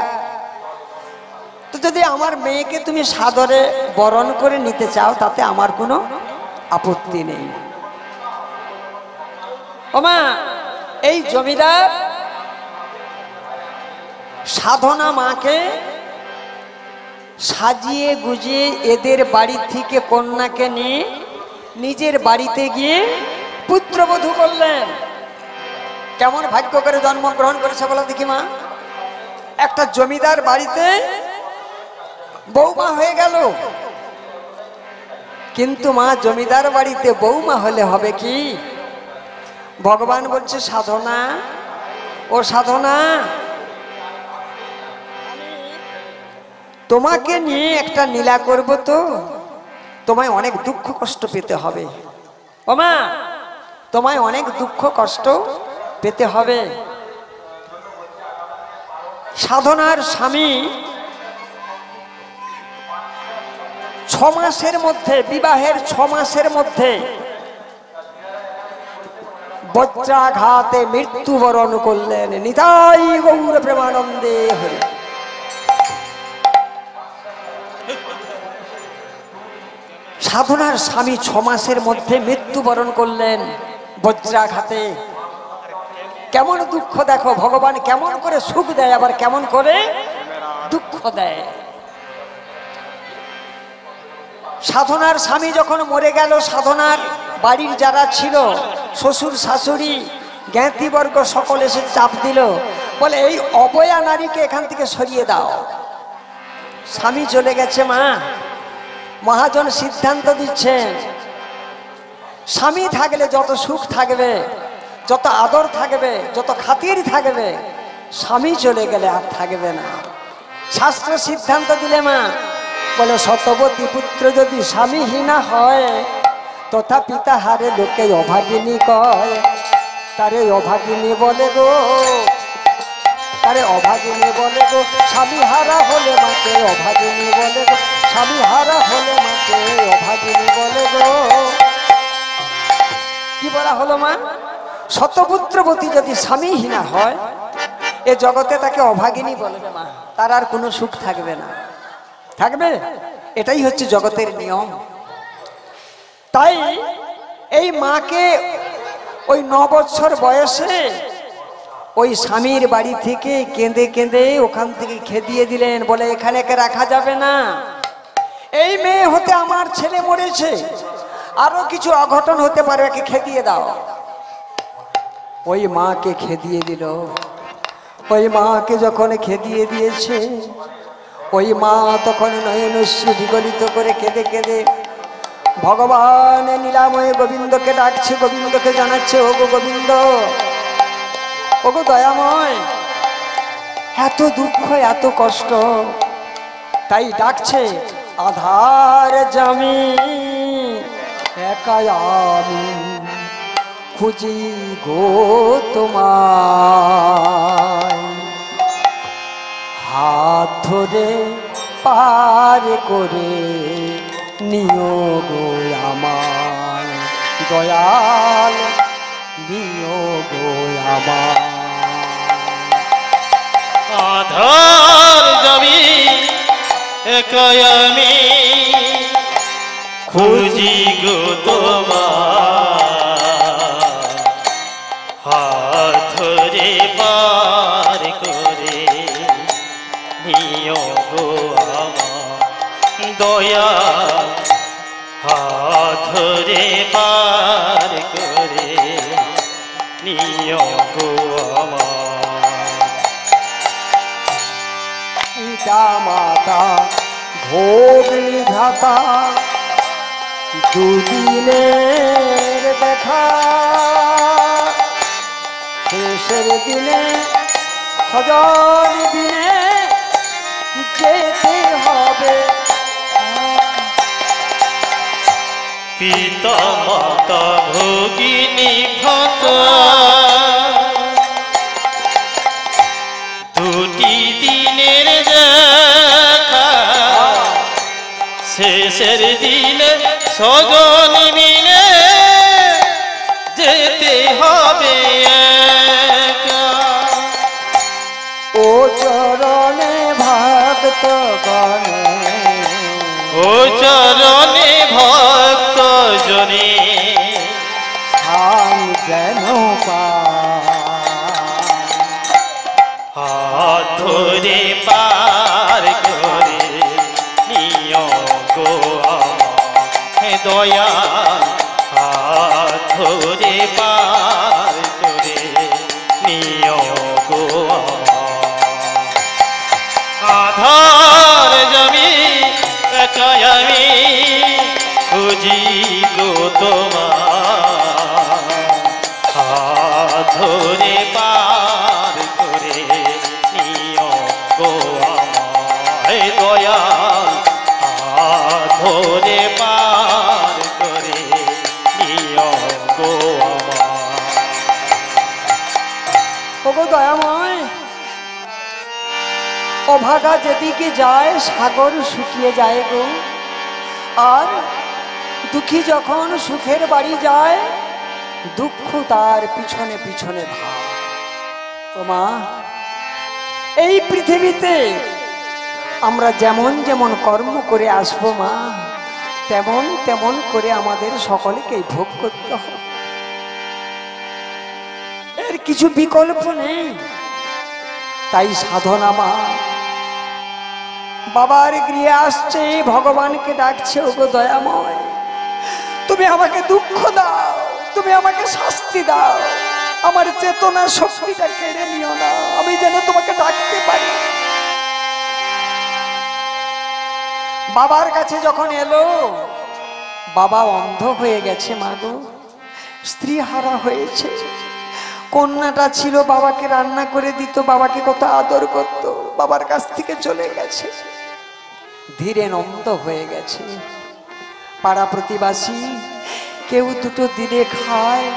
Speaker 1: তো যদি আমার মেয়েকে তুমি সাদরে বরণ করে নিতে চাও তাতে আমার কোনো আপত্তি নেই। ওমা, এই জমিদার সাধনা মাকে সাজিয়ে গুজিয়ে এদের বাড়ি থেকে কন্যাকে নিয়ে নিজের বাড়িতে গিয়ে পুত্রবধূ করলেন। কেমন ভাগ্য করে জন্মগ্রহণ করেছে বলো দেখি মা। একটা জমিদার বাড়িতে বৌমা হয়ে গেল। কিন্তু মা, জমিদার বাড়িতে বৌমা হলে হবে কি? ভগবান বলছে, সাধনা, ও সাধনা, তোমাকে নিয়ে একটা লীলা করব, তো তোমায় অনেক দুঃখ কষ্ট পেতে হবে। ও মা, তোমায় অনেক দুঃখ কষ্ট পেতে হবে। সাধনার স্বামী 6 মাসের মধ্যে, বিবাহের 6 মাসের মধ্যে বজ্রাঘাতে মৃত্যুবরণ করলেন। নিতাই গৌর প্রেমানন্দে হরি। সাধনার স্বামী 6 মাসের মধ্যে মৃত্যুবরণ করলেন বজ্রাঘাতে। কেমন দুঃখ দেখো, ভগবান কেমন করে সুখ দেয় আবার কেমন করে দুঃখ দেয়। সাধনার স্বামী যখন মরে গেল, সাধনার বাড়ির যারা ছিল, শ্বশুর শাশুড়ি জ্ঞাতিবর্গ সকল এসে চাপ দিল, বলে এই অবয়া নারীকে এখান থেকে সরিয়ে দাও। স্বামী চলে গেছে মা, মহাজন সিদ্ধান্ত দিচ্ছেন, স্বামী থাকলে যত সুখ থাকবে, যত আদর থাকবে, যত খাতির থাকবে, স্বামী চলে গেলে আর থাকবে না। শাস্ত্র সিদ্ধান্ত দিলে মা, বলে শতবতী পুত্র যদি স্বামীহীনা হয়, তথা পিতা হারে লোকে অভাগিনী কয়। তারে অভাগিনী বলে গো, তারে অভাগিনী বলে গো, স্বামী হারা হলে মাকে অভাগিনী বলে গো, স্বামী হারা হলে মাকে অভাগিনী বলে গো। কি বলা হলো মা? শতপুত্রবতী যদি স্বামীহীনা হয়, এ জগতে তাকে অভাগিনী বলবে মা, তার আর কোনো সুখ থাকবে না। থাকবে? এটাই হচ্ছে জগতের নিয়ম। তাই এই মাকে ওই 9 বছর বয়সে ওই স্বামীর বাড়ি থেকে কেঁদে কেঁদে ওখান থেকে খেদিয়ে দিলেন, বলে এখানে কে রাখা যাবে না, এই মেয়ে হতে আমার ছেলে মরেছে, আরো কিছু অঘটন হতে পারে, একে খেদিয়ে দাও। ওই মাকে খেদিয়ে দিল। ওই মাকে যখন খেদিয়ে দিয়েছে, ওই মা তখন নয়নশ্রু বিগলিত করে কেঁদে কেঁদে ভগবান নীলাময় গোবিন্দকে ডাকছে, গোবিন্দকে জানাচ্ছে, ওগো গোবিন্দ, ওগো দয়াময়, এত দুঃখ এত কষ্ট, তাই ডাকছে, আধার জামি একা আমি, খুঁজি গো তোমায়, হাত ধরে পার করে নিও গো আমায়, দয়াল নিও গো আমায়।
Speaker 3: আধার জমি একাই আমি খুঁজি গো তোমার, হাত ধরে পার করে নিও গো আমার, দয়া হাত ধরে পার করে নিও গো আমার।
Speaker 1: পিতা মাতা ভোগ নিধাতা দুদিনের দেখা, শেষের দিনে সজন দিনে যেতে হবে।
Speaker 3: পিতা মাতা ভগিনী ভাতা দুটি দিনের দেখা, শেষের দিনে সজন মিলে যেতে হবে একা।
Speaker 1: ও চরণে ভক্ত গণে,
Speaker 3: ও চরণে ভক্ত জনে
Speaker 1: স্থান যেন পায়।
Speaker 3: হাত ধরে পার করে নিও গো আমার, দয়া হাত ধরে পার করে নিও গো আমার। আধার জমি একাই আমি খুঁজি গো তোমার, হাত ধরে পার করে নিও গো আমায়, দয়াল হাত ধরে পার করে নিও গো আমায়।
Speaker 1: ওগো দয়াময়, অভাগা যেদিকে যায় সাগর শুকিয়ে যায় গো, আর দুঃখী যখন সুখের বাড়ি যায় দুঃখ তার পিছনে পিছনে ধায়। ও মা, এই পৃথিবীতে আমরা যেমন যেমন কর্ম করে আসবো মা, তেমন তেমন করে আমাদের সকলকেই ভোগ করতে হবে, এর কিছু বিকল্প নেই। তাই সাধনা মা বাবার গৃহে আসছে, ভগবানকে ডাকছে, ওগো দয়াময় তুমি আমাকে দুঃখ দাও, তুমি আমাকে শাস্তি দাও, আমার চেতনা শক্তিটা কেড়ে নিও না, আমি যেন তোমাকে ডাকতে পারি। বাবার কাছে যখন এলো, বাবা অন্ধ হয়ে গেছে মা গো, স্ত্রী হারা হয়েছে, কন্যাটা ছিল বাবাকে রান্না করে দিত, বাবাকে কত আদর করত, বাবার কাছ থেকে চলে গেছে, ধীরে অন্ধ হয়ে গেছে। পাড়া প্রতিবাসী কেউ দুটো দিলে খায়,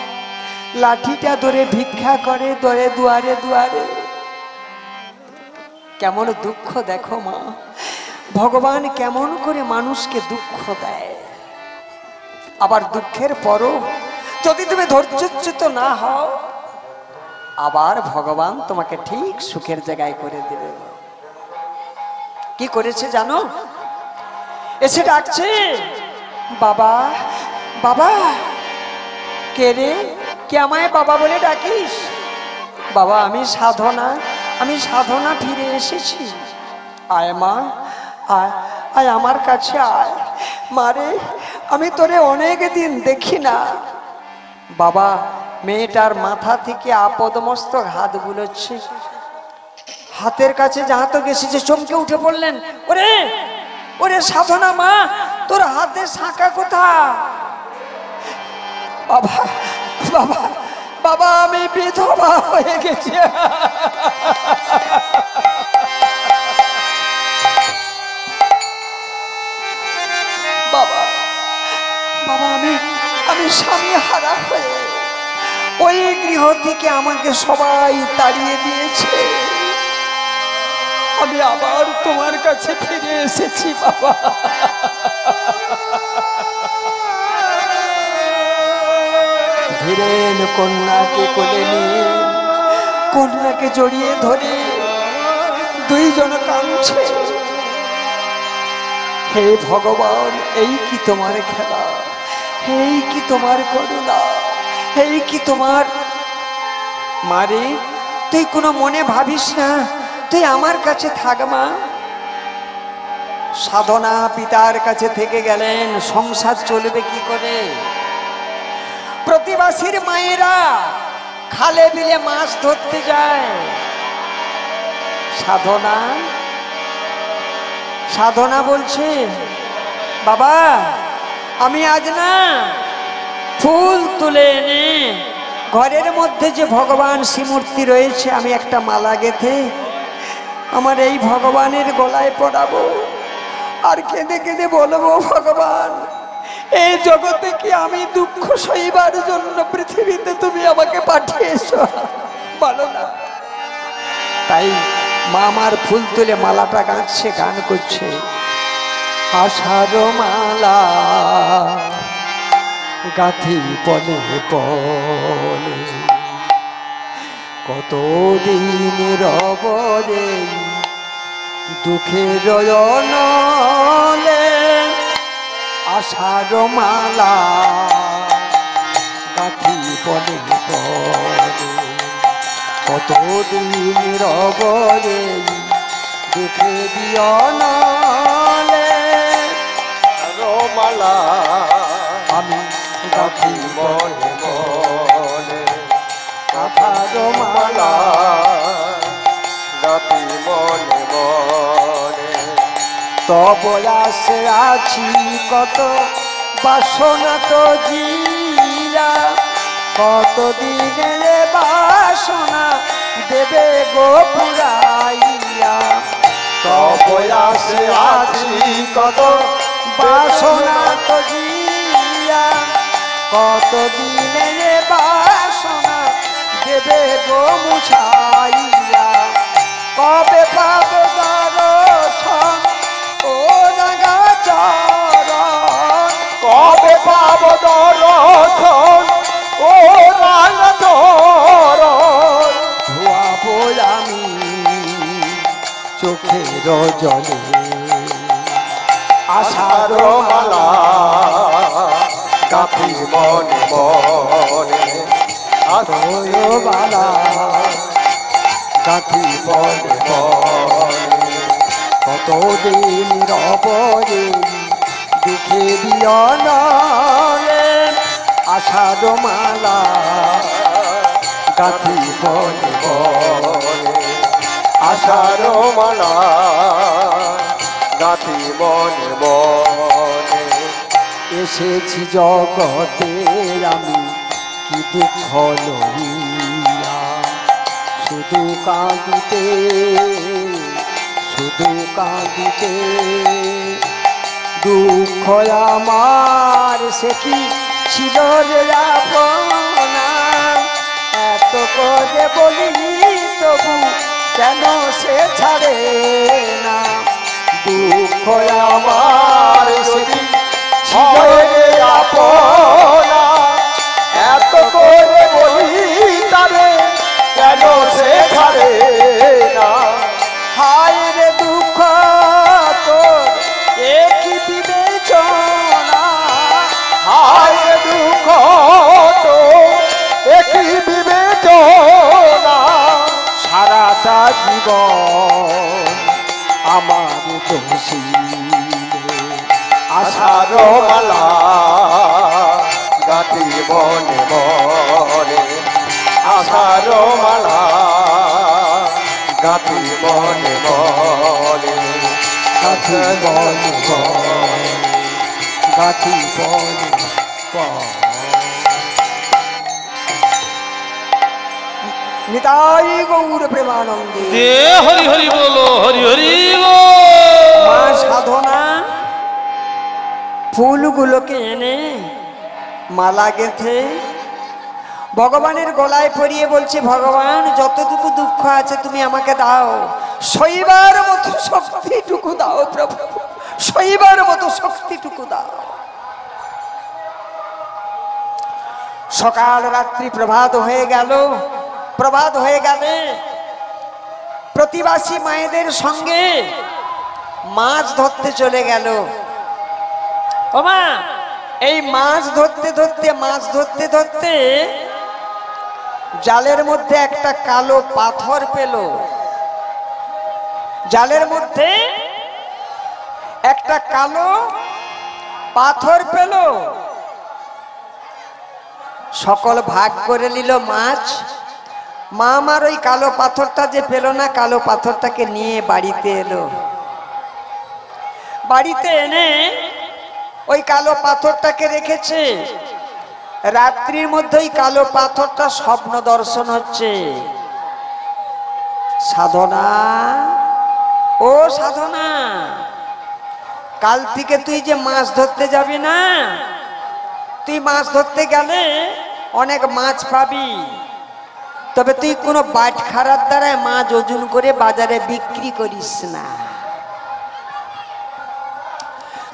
Speaker 1: লাঠিটা ধরে ভিক্ষা করে ধরে দুয়ারে দুয়ারে। কেমন দুঃখ দেখো মা, ভগবান কেমন করে মানুষকে দুঃখ দেয়। আবার দুঃখের পরও যদি তুমি ধৈর্যচ্যুত না হও, আবার ভগবান তোমাকে ঠিক সুখের জায়গায় করে দেবে। কি করেছে জানো? এসে ডাকছে, বাবা বাবা। কে রে, কে আমায় বাবা বলে ডাকিস? বাবা আমি সাধনা ফিরে এসেছি, আয় মা, আয় আয় আমার কাছে আয়। মারে আমি তোরে অনেক দিন দেখি না। বাবা মেয়েটার মাথা থেকে আপদমস্তক হাত বুলোচ্ছে, হাতের কাছে যাহা তো গেছে যে চমকে উঠে পড়লেন, ওরে ওরে সাধনা মা, তোর হাতে শাঁখা কোথা? বাবা বাবা বাবা আমি বিধবা হয়ে গেছি। বাবা বাবা আমি স্বামী হারা হয়ে আমাকে সবাই তাড়িয়ে দিয়েছে, আমি আবার তোমার কাছে ফিরে এসেছি বাবা। ধীরেন কন্যাকে কোলে নিয়ে কন্যাকে জড়িয়ে ধরে দুইজন কাঁদছে। হে ভগবান, এই কি তোমার খেলা, এই কি তোমার করুণা, এই কি তোমার মারে। তুই কোনো মনে ভাবিস না, তুই আমার কাছে থাক মা। সাধনা পিতার কাছে থেকে গেলেন, সংসার চলবে কি করে? প্রতিবাসীর মায়েরা খালে বিলে মাছ ধরতে যায়। সাধনা সাধনা বলছে, বাবা আমি আজ না ফুল তুলে এনে ঘরের মধ্যে যে ভগবান শ্রীমূর্তি রয়েছে আমি একটা মালা গেঁথে আমার এই ভগবানের গলায় পরাবো, আর কেঁদে কেঁদে বলবো, ভগবান এই জগতে কি আমি দুঃখ সইবার জন্য পৃথিবীতে তুমি আমাকে পাঠিয়েছো, বলো না। তাই মা আমার ফুল তুলে মালাটা গাঁথছে, গান করছে। আষাঢ় মালা গাঁথি পলে পলে, কতদিন রব রে দুঃখের নলে। আষাঢ় মালা গাঁথি পলে পলে, কতদিন রব রে দুঃখের নলে।
Speaker 2: মালা
Speaker 1: আমি গাঁথি
Speaker 2: মনে মনে,
Speaker 1: আষাঢ় মালা
Speaker 2: গাঁথি মনে মনে।
Speaker 1: তব আসে আছি কত বাসনা তো জিয়া, কতদিনের বাসনা দেবে গো পুরাইয়া।
Speaker 2: তব আসে আছি কত
Speaker 1: বাসনা তো জিয়া, কতদিনের বাসনা দেবে গো মুছাইয়া। কবে পাব দর্শন ও রাঙা চরণ,
Speaker 2: কবে পাব দর্শন ও রাঙা চরণ।
Speaker 1: ধোয়াবো আমি চোখের জলে।
Speaker 2: আষাঢ় মালা গাঁথি মনে মনে,
Speaker 1: আষাঢ় মালা
Speaker 2: গাঁথি মনে মনে।
Speaker 1: কতদিন রব রে দুঃখে বিয়নলে। আষাঢ় মালা গাঁথি পলে
Speaker 2: মনে, আষাঢ় মালা গাঁথি মনে মনে।
Speaker 1: এসেছি জগতে আমি কি দুঃখ লইয়া, শুধু কাঁদিতে শুধু কাঁদিতে। দুঃখ আমার সে কি ছিল রে আপনা, এত করে বলি তবু কেন সে ছাড়ে না। দুঃখ আমার সে কি ছিল রে
Speaker 2: আপনা, এত করে বলি তারে কেন সে ছাড়ে না।
Speaker 1: হায় রে দুঃখ তোর একই বিবেচনা,
Speaker 2: হায় দুঃখ তো একই বিবেচনা।
Speaker 1: সারাটা জীবন আমার দোষী।
Speaker 2: আষাঢ় মালা গাঁথি মনে মনে, আষাঢ় মালা গাঁথি মনে মনে।
Speaker 1: গাথি বল গাথি বল। নিতাই গৌর প্রেমানন্দে।
Speaker 3: দে হরি হরি বলো, হরি হরি বল।
Speaker 1: মা সাধনা ফুলগুলোকে এনে মালা গেঁথে ভগবানের গলায় পরিয়ে বলছে, ভগবান যতটুকু দুঃখ আছে তুমি আমাকে দাও, সইবার মতো শক্তিটুকু দাও প্রভু, সইবার মতো শক্তিটুকু দাও। সকাল রাত্রি প্রভাত হয়ে গেল। প্রভাত হয়ে গেলে প্রতিবাসী মায়েদের সঙ্গে মাছ ধরতে চলে গেল। ও মা, এই মাছ ধরতে ধরতে জালের মধ্যে একটা কালো পাথর পেল। জালের মধ্যে একটা কালো পাথর পেল। সকল ভাগ করে নিল মাছ। মা আমার ওই কালো পাথরটা যে পেল না, কালো পাথরটাকে নিয়ে বাড়িতে এলো। বাড়িতে এনে ওই কালো পাথরটাকে রেখেছে। রাত্রির মধ্যে ওই কালো পাথরটা স্বপ্ন দর্শন হচ্ছে। সাধনা, ও সাধনা, কাল থেকে তুই যে মাছ ধরতে যাবি না, তুই মাছ ধরতে গেলে অনেক মাছ পাবি, তবে তুই কোনো বাটখারার দ্বারায় মাছ ওজন করে বাজারে বিক্রি করিস না।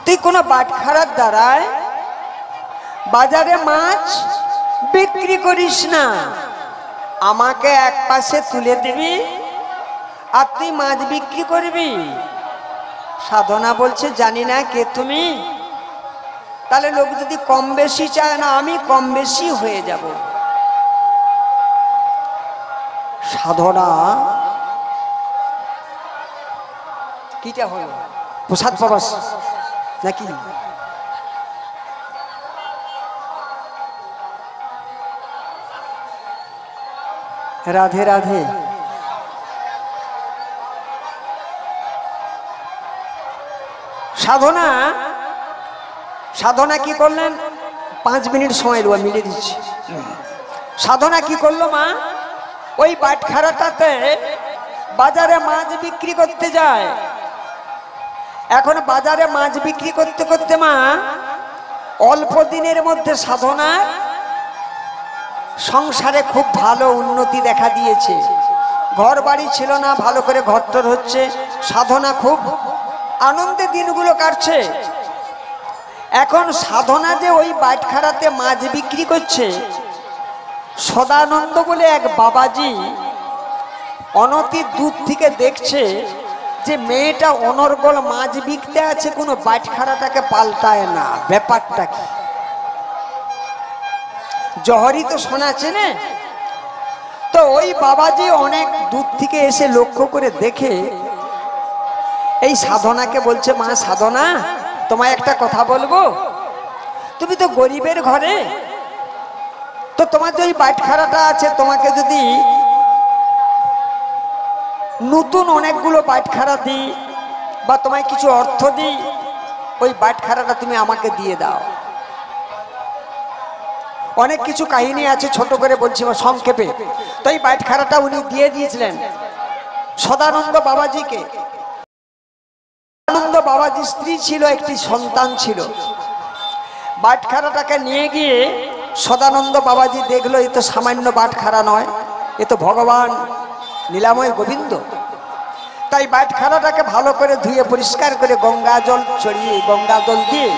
Speaker 1: তুই কোনো বাটখারার দ্বারায় বাজারে মাছ বিক্রি করিস না। আমাকে এক পাশে তুলে দিবি আর তুই মাছ বিক্রি করবি। সাধনা বলছে, জানি না কে তুমি, তাহলে লোক যদি কম বেশি চায় না, আমি কম বেশি হয়ে যাব। সাধনা কিটা হলো? প্রসাদ পাবাস নাকি? রাধে রাধে। সাধনা সাধনা কি করলেন? 5 মিনিট সময় লোয়া মিলে দিচ্ছি। সাধনা কি করলো মা? ওই বাটখারাটাতে বাজারে মাছ বিক্রি করতে যায়। এখন বাজারে মাছ বিক্রি করতে করতে মা অল্প দিনের মধ্যে সাধনা সংসারে খুব ভালো উন্নতি দেখা দিয়েছে। ঘর বাড়ি ছিল না, ভালো করে ঘরটর হচ্ছে। সাধনা খুব আনন্দে দিনগুলো কাটছে। এখন সাধনা যে ওই বাটখারাতে মাছ বিক্রি করছে, সদানন্দ বলে এক বাবাজি অনতি দূর থেকে দেখছে যে মেয়েটা অনর্গল মাছ বিকতে আছে, কোনো বাটখারাটাকে পাল্টায় না। ব্যাপারটা কি? জহরি তো শোনাচ্ছে না। তো ওই বাবাজি অনেক দূর থেকে এসে লক্ষ্য করে দেখে এই সাধনাকে বলছে, মা সাধনা, তোমায় একটা কথা বলবো। তুমি তো গরিবের ঘরে, তো তোমার যে ওই বাটখারাটা আছে, তোমাকে যদি নতুন অনেকগুলো বাটখারা দিই বা তোমায় কিছু অর্থ দিই, ওই বাটখারাটা তুমি আমাকে দিয়ে দাও। অনেক কিছু কাহিনী আছে, ছোট করে বলছি সংক্ষেপে। তো এই বাটখারাটা উনি দিয়ে দিয়েছিলেন সদানন্দ বাবাজিকে। সদানন্দ বাবাজির স্ত্রী ছিল, একটি সন্তান ছিল। বাটখারাটাকে নিয়ে গিয়ে সদানন্দ বাবাজি দেখলো, এ তো সামান্য বাটখারা নয়, এ তো ভগবান নীলাময় গোবিন্দ। তাই বাটখারাটাকে ভালো করে ধুয়ে পরিষ্কার করে গঙ্গা জল চড়িয়ে, গঙ্গা জল দিয়ে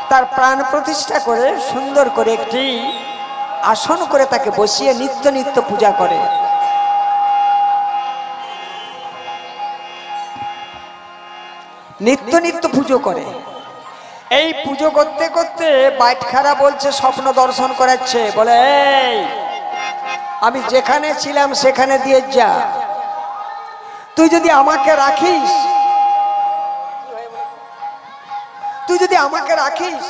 Speaker 1: তার প্রাণ প্রতিষ্ঠা করে সুন্দর করে একটি আসন করে তাকে বসিয়ে নিত্য নিত্য পূজা করে। নিত্য নিত্য পুজো করে। এই পুজো করতে করতে বাটখারা বলছে, স্বপ্ন দর্শন করাচ্ছে, বলে এই আমি যেখানে ছিলাম সেখানে দিয়ে যা। তুই যদি আমাকে রাখিস, তুই যদি আমাকে রাখিস,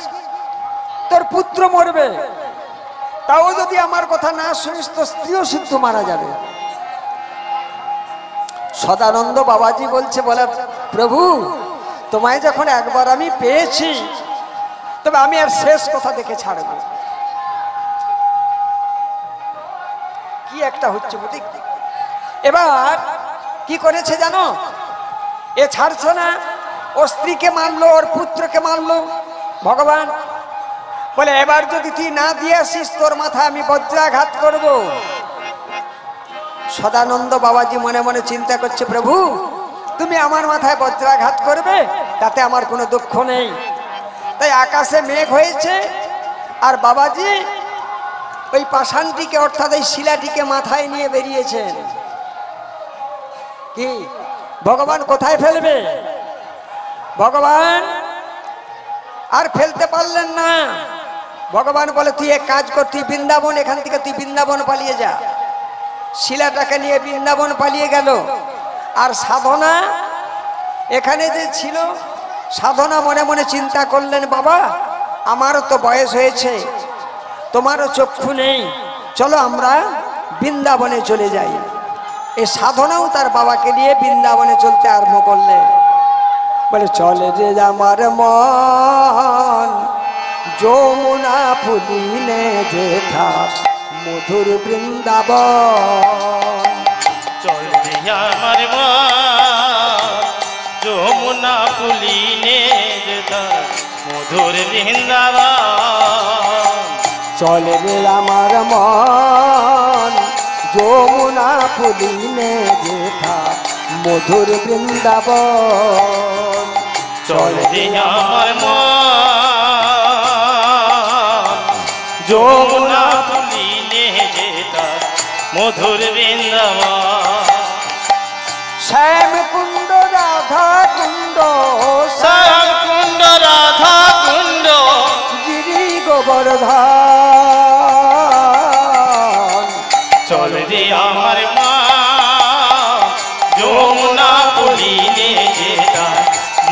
Speaker 1: তোর পুত্র মরবে। তাও যদি আমার কথা না শুনিস, তো স্ত্রীও সিদ্ধ মারা যাবে। সদানন্দ বাবাজি বলছে, বলে প্রভু, তোমায় যখন একবার আমি পেয়েছি, তবে আমি আর শেষ কথা দেখে ছাড়ব। কি একটা হচ্ছে বুঝি। এবার কি করেছে জানো? এ ছাড়ছে না, ও স্ত্রীকে মারলো, ওর পুত্রকে মারলো। ভগবান বলে এবার যদি তুই না দিয়ে আসিস তোর মাথায় আমি বজ্রাঘাত করব। সদানন্দ বাবাজি মনে মনে চিন্তা করছে, প্রভু তুমি আমার মাথায় বজ্রাঘাত করবে, তাতে আমার কোনো দুঃখ নেই। তাই আকাশে মেঘ হয়েছে, আর বাবাজি ওই পাষাণটিকে অর্থাৎ এই শিলাটিকে মাথায় নিয়ে বেরিয়েছেন। কি ভগবান কোথায় ফেলবে? ভগবান আর ফেলতে পারলেন না। ভগবান বলে তুই এক কাজ কর, তুই বৃন্দাবন, এখান থেকে তুই বৃন্দাবন পালিয়ে যা। শিলাটাকে নিয়ে বৃন্দাবন পালিয়ে গেল। আর সাধনা এখানে যে ছিল, সাধনা মনে মনে চিন্তা করলেন, বাবা আমারও তো বয়স হয়েছে, তোমারও চক্ষু নেই, চলো আমরা বৃন্দাবনে চলে যাই। এই সাধনাও তার বাবাকে নিয়ে বৃন্দাবনে চলতে আরম্ভ করলে। বলে চলে রে আমার মন যমুনা পুলিনে যেথা মধুর বৃন্দাবন।
Speaker 3: চল রে আমার মন যমুনা পুলিনে যেথা মধুর বৃন্দাবন।
Speaker 1: চলে রে আমার মন যমুনা পুলিনে যেথা মধুর বৃন্দাবন।
Speaker 3: চল রে আমার মন যমুনা পুলিনে যেথা মধুর বৃন্দাবন।
Speaker 1: শ্যাম কুণ্ড রাধা কুণ্ড,
Speaker 3: শ্যাম কুণ্ড রাধা কুণ্ড,
Speaker 1: গিরি গোবর্ধন।
Speaker 3: চল রে আমার মা যমুনা পুলিনে যেথা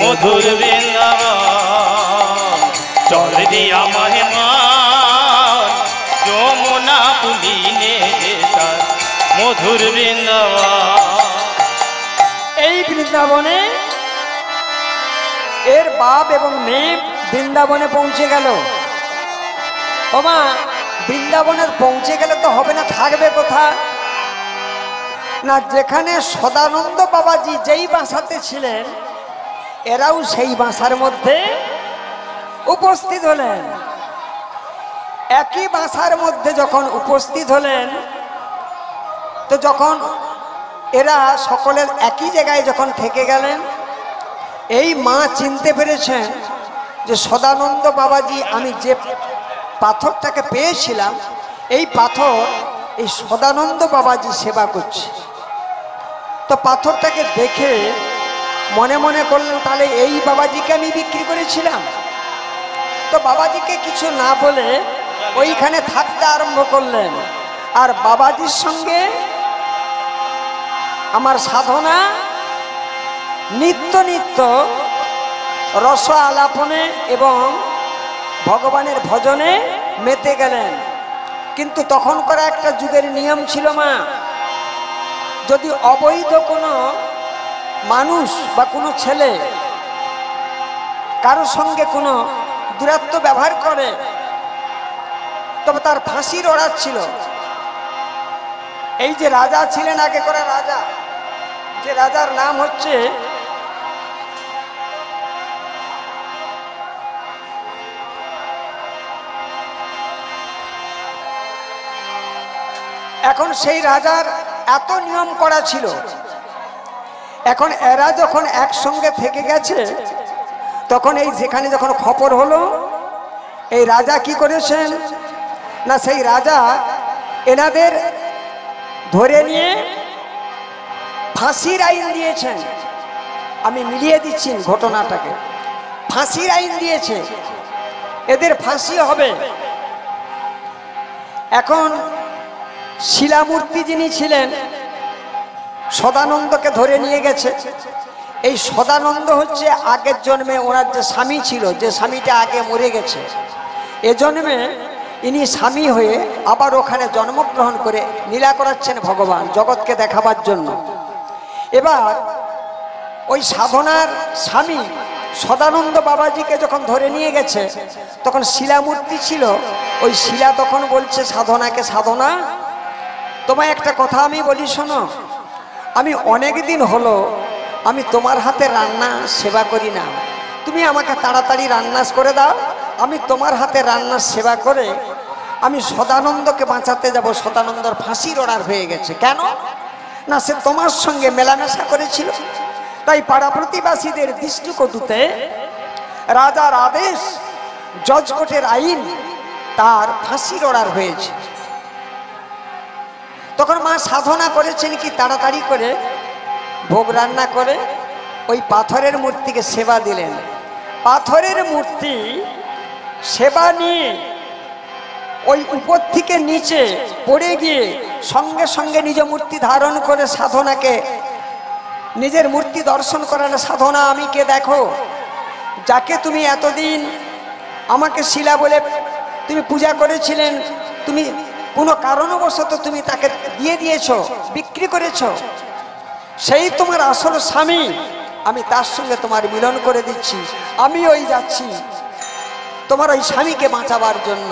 Speaker 3: মধুর বৃন্দাবন। চল রে আমার মা যমুনা পুলিনে যেথা মধুর বৃন্দাবন।
Speaker 1: এই বৃন্দাবনে এর বাপ এবং মেয়ে বৃন্দাবনে পৌঁছে গেল। ওমা বৃন্দাবনের পৌঁছে গেলে তো হবে না, থাকবে কোথায় না? যেখানে সদানন্দ বাবাজি যেই বাসাতে ছিলেন, এরাও সেই বাসার মধ্যে উপস্থিত হলেন। একই বাসার মধ্যে যখন উপস্থিত হলেন, তো যখন এরা সকলের একই জায়গায় যখন থেকে গেলেন, এই মা চিনতে পেরেছেন যে সদানন্দ বাবাজি আমি যে পাথরটাকে পেয়েছিলাম, এই পাথর এই সদানন্দ বাবাজি সেবা করছে। তো পাথরটাকে দেখে মনে মনে করলেন, তাহলে এই বাবাজিকে আমি বিক্রি করেছিলাম। তো বাবাজিকে কিছু না বলে ওইখানে থাকতে আরম্ভ করলেন। আর বাবাজির সঙ্গে আমার সাধনা নিত্য নিত্য রস আলাপনে এবং ভগবানের ভজনে মেতে গেলেন। কিন্তু তখনকার একটা যুগের নিয়ম ছিল, মা যদি অবৈধ কোনো মানুষ বা কোনো ছেলে কারোর সঙ্গে কোনো দূরত্ব ব্যবহার করে, তবে তার ফাঁসির অর্ডার ছিল। এই যে রাজা ছিলেন আগে করে রাজা, যে রাজার নাম হচ্ছে এখন সেই রাজার এত নিয়ম করা ছিল। এখন এরা যখন একসঙ্গে থেকে গেছে, তখন এই যেখানে যখন খবর হলো, এই রাজা কি করেছেন না, সেই রাজা এনাদের ধরে নিয়ে ফাঁসির আইন দিয়েছেন। আমি মিলিয়ে দিচ্ছি ঘটনাটাকে। ফাঁসির আইন দিয়েছে, এদের ফাঁসি হবে। এখন শিলামূর্তি যিনি ছিলেন, সদানন্দকে ধরে নিয়ে গেছে। এই সদানন্দ হচ্ছে আগের জন্মে ওনার যে স্বামী ছিল, যে স্বামীটা আগে মরে গেছে, এ জন্মে ইনি স্বামী হয়ে আবার ওখানে জন্মগ্রহণ করে লীলা করাচ্ছেন ভগবান জগৎকে দেখাবার জন্য। এবার ওই সাধনার স্বামী সদানন্দ বাবাজিকে যখন ধরে নিয়ে গেছে, তখন শিলামূর্তি ছিল। ওই শিলা তখন বলছে সাধনাকে, সাধনা তোমায় একটা কথা আমি বলি শোনো, আমি অনেক দিন হলো আমি তোমার হাতে রান্না সেবা করি না, তুমি আমাকে তাড়াতাড়ি রান্না করে দাও, আমি তোমার হাতে রান্নার সেবা করে আমি সদানন্দকে বাঁচাতে যাব। সদানন্দর ফাঁসির অর্ডার হয়ে গেছে। কেন না, সে তোমার সঙ্গে মেলামেশা করেছিল। তাই পাড়া প্রতিবাসীদের দৃষ্টিকটুতে রাজার আদেশ, জজকোর্টের আইন, তার ফাঁসির অর্ডার হয়েছে। তখন মা সাধনা করেছেন কি, তাড়াতাড়ি করে ভোগ রান্না করে ওই পাথরের মূর্তিকে সেবা দিলেন। পাথরের মূর্তি সেবা নিয়ে ওই উপর থেকে নিচে পড়ে গিয়ে সঙ্গে সঙ্গে নিজ মূর্তি ধারণ করে সাধনাকে নিজের মূর্তি দর্শন করার সাধনা, আমি কে দেখো, যাকে তুমি এতদিন আমাকে শিলা বলে তুমি পূজা করেছিলেন, তুমি কোনো কারণবশত তুমি তাকে দিয়ে দিয়েছো, বিক্রি করেছো, সেই তোমার আসল স্বামী। আমি তার সঙ্গে তোমার মিলন করে দিচ্ছি। আমি ওই যাচ্ছি তোমার ওই স্বামীকে বাঁচাবার জন্য।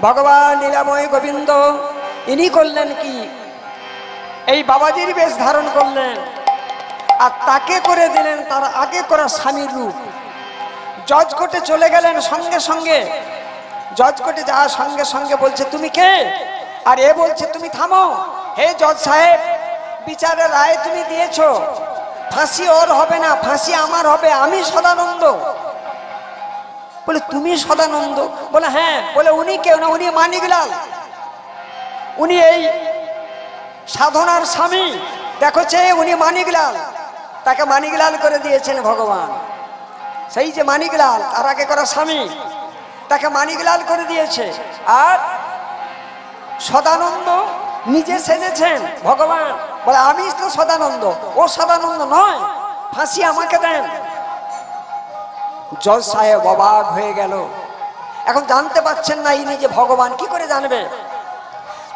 Speaker 1: ভগবান লীলাময় গোবিন্দ ইনি করলেন কি, এই বাবাজির বেশ ধারণ করলেন আর তাকে করে দিলেন তার আগে করা স্বামীর রূপ। জজ কোর্টে চলে গেলেন সঙ্গে সঙ্গে। জজ কোর্টে যাওয়ার সঙ্গে সঙ্গে বলছে তুমি কে, আর এ বলছে তুমি থামো, হে জজ সাহেব, বিচারের রায় তুমি দিয়েছো, ফাঁসি ওর হবে না, ফাঁসি আমার হবে, আমি সদানন্দ। বলে তুমি সদানন্দ? বলে হ্যাঁ। বলে উনি কেউ না, উনি মানিকলাল, উনি এই সাধনার স্বামী। দেখো চেয়ে উনি মানিকলাল, তাকে মানিকলাল করে দিয়েছেন ভগবান। সেই যে মানিকলাল, তার আগে করা স্বামী, তাকে মানিকলাল করে দিয়েছে। আর সদানন্দ নিজে সেজেছেন ভগবান। বলে আমি তো সদানন্দ, ও সদানন্দ নয়, ফাঁসি আমাকে দেন। জজ সাহেব অবাক হয়ে গেল। এখন জানতে পারছেন না ইনি যে ভগবান, কি করে জানবে?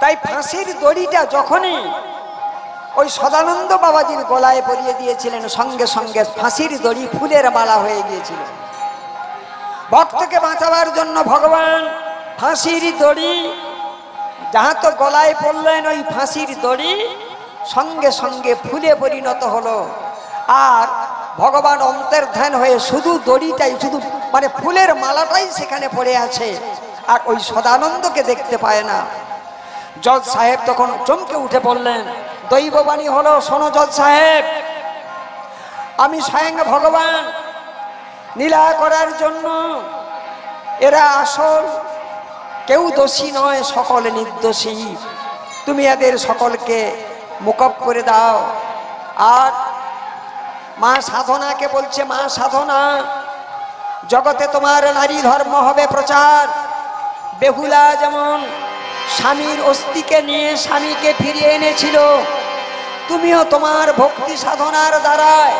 Speaker 1: তাই ফাঁসির দড়িটা যখনই ওই সদানন্দ বাবাজির গলায় পরিয়ে দিয়েছিলেন, সঙ্গে সঙ্গে ফাঁসির দড়ি ফুলের মালা হয়ে গিয়েছিল। ভক্তকে বাঁচাবার জন্য ভগবান ফাঁসির দড়ি যাহা তো গলায় পড়লেন, ওই ফাঁসির দড়ি সঙ্গে সঙ্গে ফুলে পরিণত হলো। আর ভগবান অন্তর্ধান হয়ে শুধু দড়িটাই, শুধু মানে ফুলের মালাটাই সেখানে পড়ে আছে, আর ওই সদানন্দকে দেখতে পায় না। জজ সাহেব তখন চমকে উঠে বললেন, দৈববাণী হলো, শোনো জজ সাহেব, আমি স্বয়ং ভগবান, লীলা করার জন্য এরা আসল, কেউ দোষী নয়, সকল নির্দোষী। তুমি এদের সকলকে মুকব করে দাও। আর মা সাধনাকে বলছে, মা সাধনা, জগতে তোমার নারী ধর্ম হবে প্রচার। বেহুলা যেমন স্বামীর অস্থিকে নিয়ে স্বামীকে ফিরিয়ে এনেছিল, তুমিও তোমার ভক্তি সাধনার দ্বারায়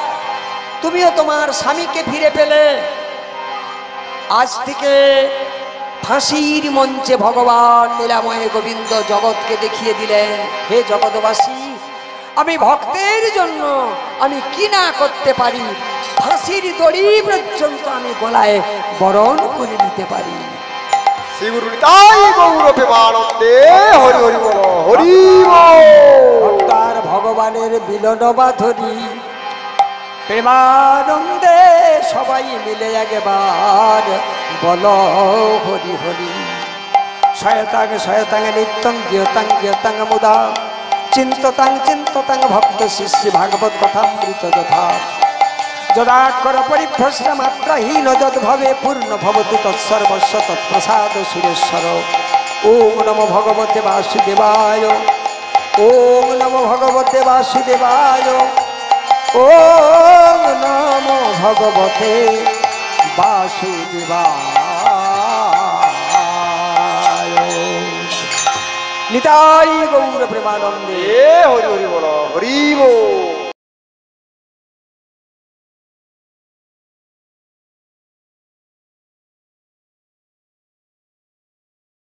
Speaker 1: তুমিও তোমার স্বামীকে ফিরে পেলে। আজ থেকে ফাঁসির মঞ্চে ভগবান লীলাময় গোবিন্দ জগৎকে দেখিয়ে দিলেন, হে জগৎবাসী, আমি ভক্তের জন্য আমি কি না করতে পারি, ফাঁসির দড়ি পর্যন্ত আমি গলায় বরণ করে নিতে পারি।
Speaker 2: শ্রীগুরুতাই গৌর প্রেমানন্দে হরি হরি বল, হরি
Speaker 1: ভক্তার ভগবানের মিলন বাধরি, প্রেমানন্দে সবাই মিলে একবার বল হরি হরি। শয়তাং শয়তাং নিত্যং জ্ঞতাং জ্ঞতাং মুদা চিন্ততাং চিন্ততাং ভক্ত শিষ্য ভাগবত কথামৃত যথা যদাক্ষর পরিভ্রষ্ট মাত্রাহীন যদ্ভবে পূর্ণ ভবতু তৎসর্বস্ব তৎপ্রসাদ সুরেশ্বর। ওম নমো ভগবতে বাসুদেবায়, ওম নমো ভগবতে বাসুদেবায়, ওম নমো ভগবতে বাসুদেবায়। নিতাই গৌর প্রেমানন্দে
Speaker 2: হরি হরি বল, হরি বল।